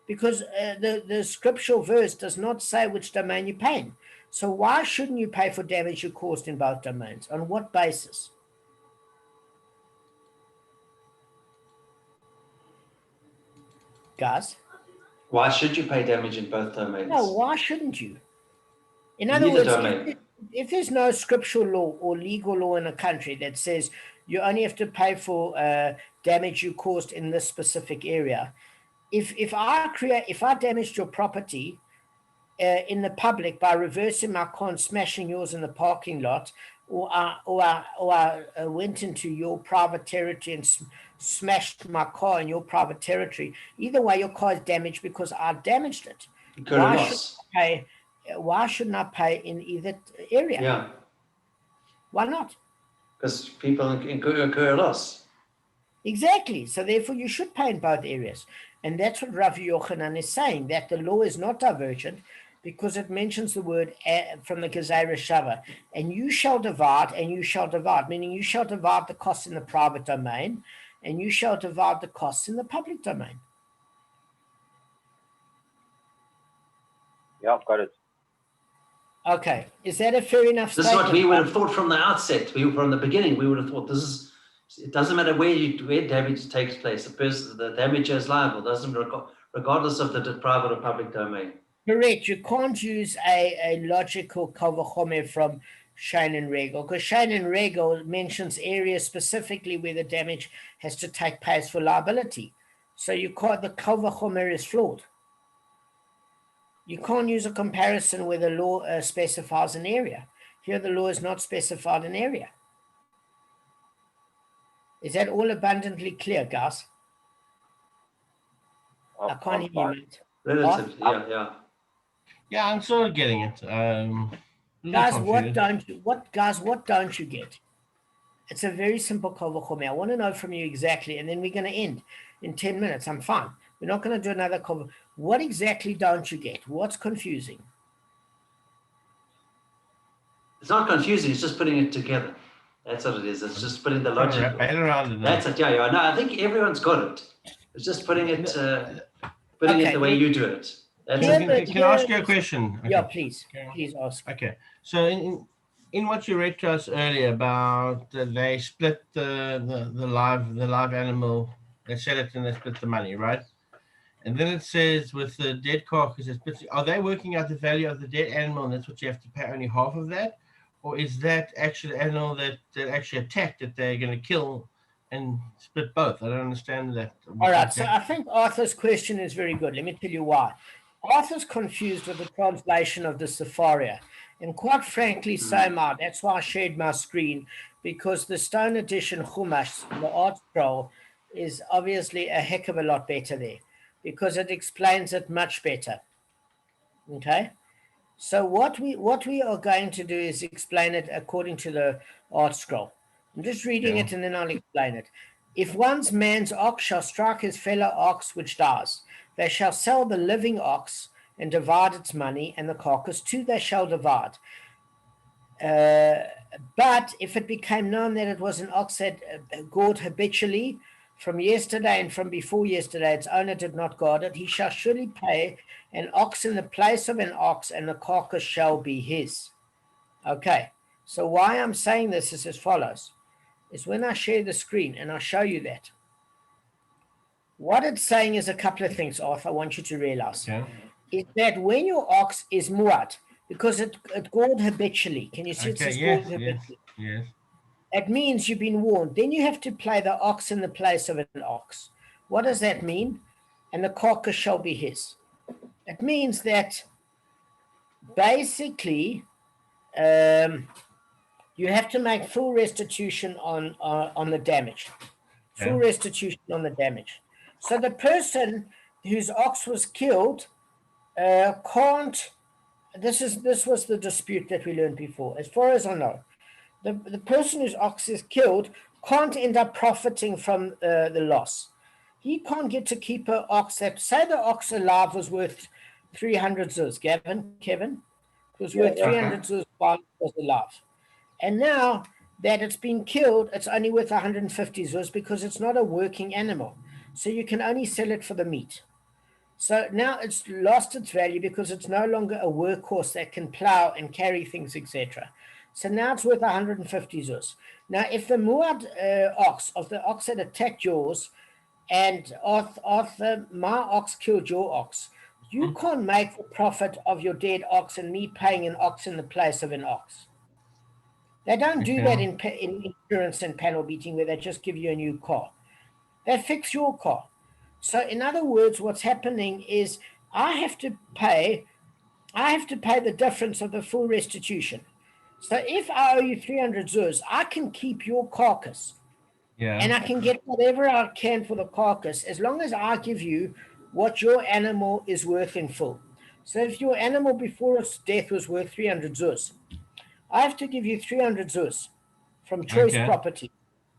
Speaker 1: Because the scriptural verse does not say which domain you pay in. So why shouldn't you pay for damage you caused in both domains? On what basis? Guys?
Speaker 3: Why should you pay damage in both domains?
Speaker 1: No, why shouldn't you? In other words, if there's no scriptural law or legal law in a country that says you only have to pay for damage you caused in this specific area, if I damaged your property in the public by reversing my car and smashing yours in the parking lot, or I went into your private territory and smashed my car in your private territory, either way your car is damaged because I damaged it. Why shouldn't I pay in either area?
Speaker 3: Yeah.
Speaker 1: Why not?
Speaker 3: Because people incur a loss.
Speaker 1: Exactly. So therefore you should pay in both areas. And that's what Rav Yochanan is saying, that the law is not divergent because it mentions the word from the Gezerah Shava, and you shall divide, meaning you shall divide the costs in the private domain, and you shall divide the costs in the public domain.
Speaker 4: Yeah, got it.
Speaker 1: Okay, is that a fair enough
Speaker 3: statement? This is what we would have thought from the outset. From the beginning, we would have thought it doesn't matter where damage takes place. The damager is liable, regardless of the private or public domain.
Speaker 1: Correct. You can't use a logical kal v'chomer from Shane and Regal, because Shane and Regal mentions areas specifically where the damage has to take place for liability. So the kal v'chomer is flawed. You can't use a comparison where the law specifies an area. Here the law is not specified an area. Is that all abundantly clear, guys? I can't hear you, mate.
Speaker 3: Relatively, yeah.
Speaker 2: Yeah, I'm sort of getting it.
Speaker 1: Guys, what don't you get? It's a very simple kal v'chomer. I want to know from you exactly, and then we're going to end in 10 minutes. I'm fine. We're not going to do another kal. What exactly don't you get? What's confusing?
Speaker 3: It's not confusing. It's just putting it together. That's what it is. It's just putting the logic. That's it. Yeah. No, I think everyone's got it. It's just putting it the way you do it.
Speaker 2: Can I ask you a question?
Speaker 1: Okay. Yeah, please. Please ask.
Speaker 2: Okay. So in what you read to us earlier about they split the live animal, they sell it and they split the money, right? And then it says with the dead carcass, are they working out the value of the dead animal and that's what you have to pay only half of that? Or is that actually the animal that actually attacked that they're going to kill and split both? I don't understand that.
Speaker 1: All right. So I think Arthur's question is very good. Let me tell you why. Arthur's confused with the translation of the Tzipporah. And quite frankly, so am I. That's why I shared my screen, because the Stone Edition Chumash, the art scroll, is obviously a heck of a lot better there, because it explains it much better. Okay? So what we are going to do is explain it according to the art scroll. I'm just reading it and then I'll explain it. If one's man's ox shall strike his fellow ox which dies, they shall sell the living ox and divide its money, and the carcass too they shall divide. But if it became known that it was an ox that gored habitually from yesterday and from before yesterday, its owner did not guard it, he shall surely pay an ox in the place of an ox, and the carcass shall be his. Okay, so why I'm saying this is as follows, is when I share the screen and I show you that, what it's saying is a couple of things, Arthur, I want you to realize. Is that when your ox is muad, because it gored habitually. Can you see it says gored habitually?
Speaker 2: Yes.
Speaker 1: That means you've been warned. Then you have to play the ox in the place of an ox. What does that mean? And the carcass shall be his. It means that basically you have to make full restitution on the damage. Full restitution on the damage. So the person whose ox was killed can't. This was the dispute that we learned before. As far as I know, the person whose ox is killed can't end up profiting from the loss. He can't get to keep an ox that, say the ox alive was worth 300 zuz, Kevin, it was worth 300 zuz while it was alive. And now that it's been killed, it's only worth 150 zuz because it's not a working animal. So you can only sell it for the meat. So now it's lost its value because it's no longer a workhorse that can plow and carry things, etc. So now it's worth 150 zuz. Now, if the muad ox, of the ox that attacked yours, and Arthur, my ox killed your ox, you can't make the profit of your dead ox and me paying an ox in the place of an ox. They don't do that in insurance and panel beating where they just give you a new car. They fix your car. So in other words, what's happening is I have to pay the difference of the full restitution. So if I owe you 300 zuz, I can keep your carcass. And I can get whatever I can for the carcass as long as I give you what your animal is worth in full. So if your animal before its death was worth 300 zuz, I have to give you 300 zuz from choice property.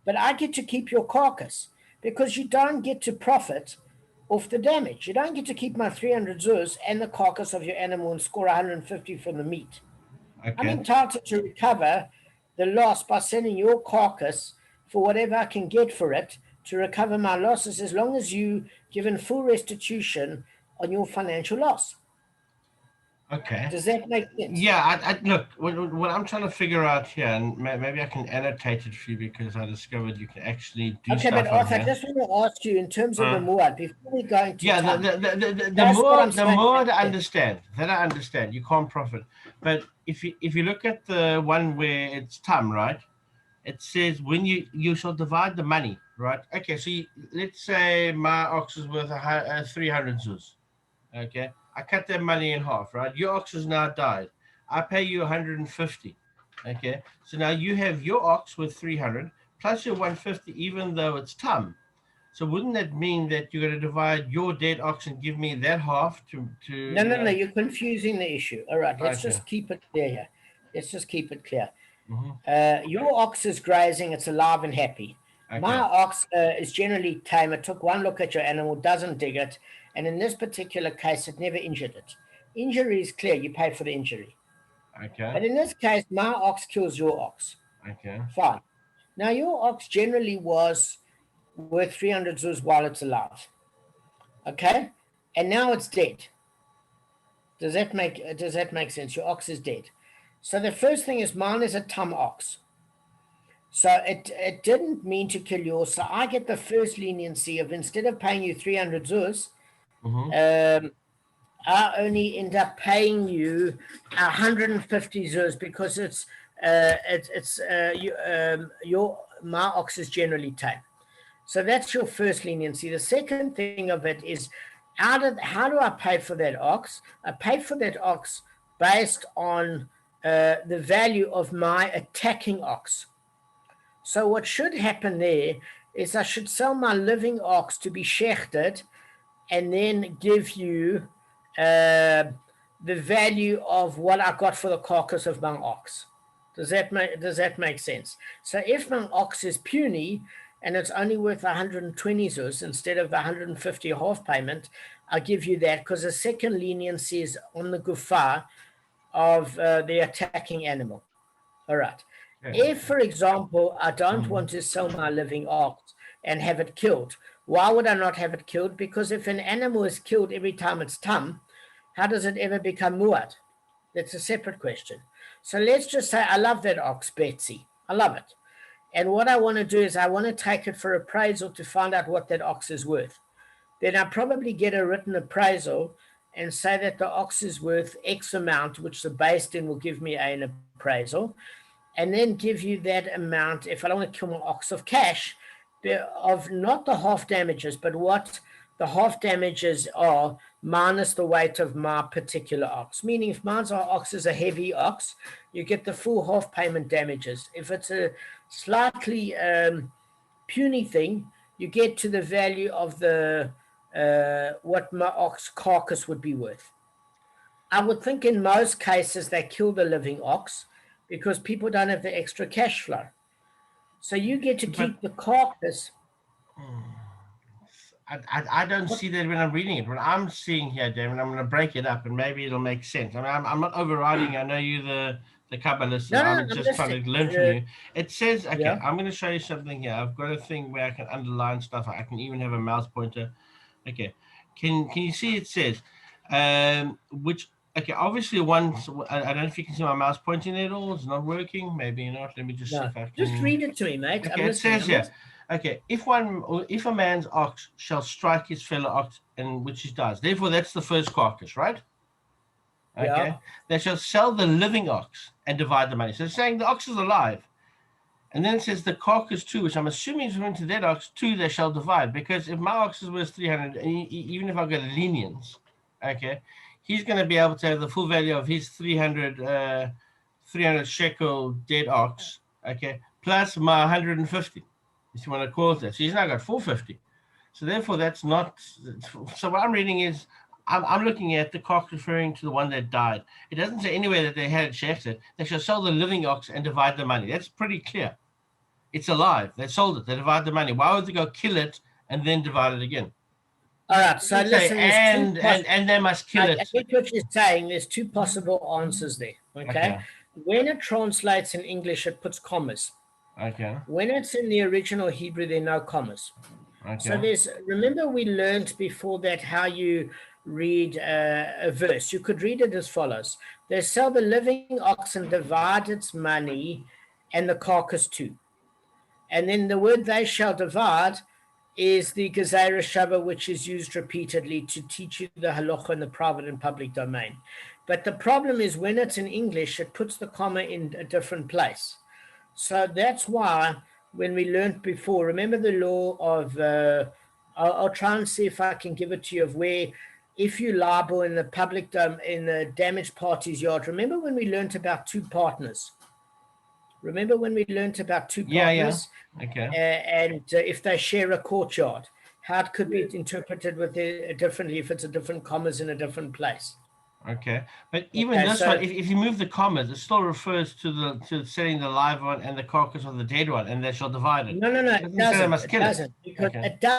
Speaker 1: But I get to keep your carcass because you don't get to profit off the damage. You don't get to keep my 300 zuz and the carcass of your animal and score 150 from the meat. I'm entitled to recover the loss by selling your carcass for whatever I can get for it to recover my losses as long as you given full restitution on your financial loss.
Speaker 2: Okay.
Speaker 1: Does that make sense?
Speaker 2: Yeah, I look, what I'm trying to figure out here, and maybe I can annotate it for you because I discovered you can actually do stuff.
Speaker 1: Okay, but Arthur, I just want to ask you in terms of the muad, before we go into
Speaker 2: the muad I understand. That I understand. You can't profit. But if you look at the one where it's tam, right? It says when you shall divide the money, right? Okay, so let's say my ox is worth 300 zuz. Okay, I cut that money in half, right? Your ox has now died. I pay you 150. Okay, so now you have your ox with 300 plus your 150, even though it's tam. So wouldn't that mean that you're going to divide your dead ox and give me that half to?
Speaker 1: No, you're confusing the issue. All right, let's just keep it clear here. Let's just keep it clear. Your ox is grazing, it's alive and happy. My ox is generally tame. It took one look at your animal, doesn't dig it, and in this particular case, it never injured it. Injury is clear, you pay for the injury. But in this case, my ox kills your ox. Fine. Now, your ox generally was worth 300 zuz while it's alive. Okay? And now it's dead. Does that make sense? Your ox is dead. So the first thing is mine is a tam ox. So it didn't mean to kill yours. So I get the first leniency of instead of paying you 300 zuz, I only end up paying you 150 zuz because my ox is generally tame. So that's your first leniency. The second thing of it is how do I pay for that ox? I pay for that ox based on the value of my attacking ox. So what should happen there is I should sell my living ox to be shechted and then give you the value of what I got for the carcass of my ox. Does that make sense? So if my ox is puny and it's only worth 120 zuz instead of the 150 half payment, I'll give you that, because the second leniency is on the gufa of the attacking animal. All right. If, for example, I don't want to sell my living ox and have it killed, why would I not have it killed? Because if an animal is killed every time it's tam, how does it ever become muad? That's a separate question. So let's just say I love that ox, Betsy. I love it. And what I want to do is I want to take it for appraisal to find out what that ox is worth. Then I probably get a written appraisal and say that the ox is worth X amount, which the base din will give me an appraisal, and then give you that amount, if I don't want to kill my ox, of cash, of not the half damages, but what the half damages are minus the weight of my particular ox. Meaning if mine's ox is a heavy ox, you get the full half payment damages. If it's a slightly puny thing, you get to the value of the what my ox carcass would be worth. I would think in most cases they kill the living ox because people don't have the extra cash flow. So you get to keep the carcass.
Speaker 2: I don't see that when I'm reading it. What I'm seeing here, Damon, I'm going to break it up and maybe it'll make sense. I mean, I'm not overriding. I know you the Kabbalist.
Speaker 1: No,
Speaker 2: I'm just trying to learn from you. It says, okay,
Speaker 1: Yeah.
Speaker 2: I'm going to show you something here. I've got a thing where I can underline stuff. I can even have a mouse pointer. Okay. Can you see it says, which, okay, obviously once, I don't know if you can see my mouse pointing at all. It's not working. Maybe not. Let me just see if I can.
Speaker 1: Just read it to me, mate.
Speaker 2: Okay, it says here. Okay, if a man's ox shall strike his fellow ox, and which he does, therefore that's the first carcass, right? Okay,
Speaker 1: Yeah.
Speaker 2: they shall sell the living ox and divide the money. So it's saying the ox is alive, and then it says the carcass too, which I'm assuming is going to that ox too. They shall divide, because if my ox is worth 300, even if I get a lenience, okay, he's going to be able to have the full value of his 300 shekel dead ox, okay, plus my 150. If you want to call it that. So he's now got 450. So therefore that's not, so what I'm reading is, I'm looking at the carcass referring to the one that died. It doesn't say anywhere that they had it shechted. They shall sell the living ox and divide the money. That's pretty clear. It's alive. They sold it. They divide the money. Why would they go kill it and then divide it again?
Speaker 1: All right, so listen,
Speaker 2: and they must kill it.
Speaker 1: I get what you're saying. There's two possible answers there, okay? When it translates in English, it puts commas.
Speaker 2: Okay.
Speaker 1: When it's in the original Hebrew, there are no commas.
Speaker 2: Okay.
Speaker 1: So remember we learned before that how you read a verse. You could read it as follows. They sell the living ox and divide its money and the carcass too. And then the word they shall divide is the Gezerah Shava, which is used repeatedly to teach you the halacha in the private and public domain. But the problem is when it's in English, it puts the comma in a different place. So that's why when we learned before, remember the law of, I'll try and see if I can give it to you, of where if you libel in the public, in the damaged party's yard, remember when we learned about two partners? Remember when we learned about two partners?
Speaker 2: Yeah. Okay.
Speaker 1: And if they share a courtyard, how it could be interpreted with differently if it's a different commas in a different place.
Speaker 2: Okay, but even this one, if you move the commas, it still refers to selling the live one and the carcass of the dead one, and they shall divide it.
Speaker 1: No, it doesn't. It doesn't, because it does.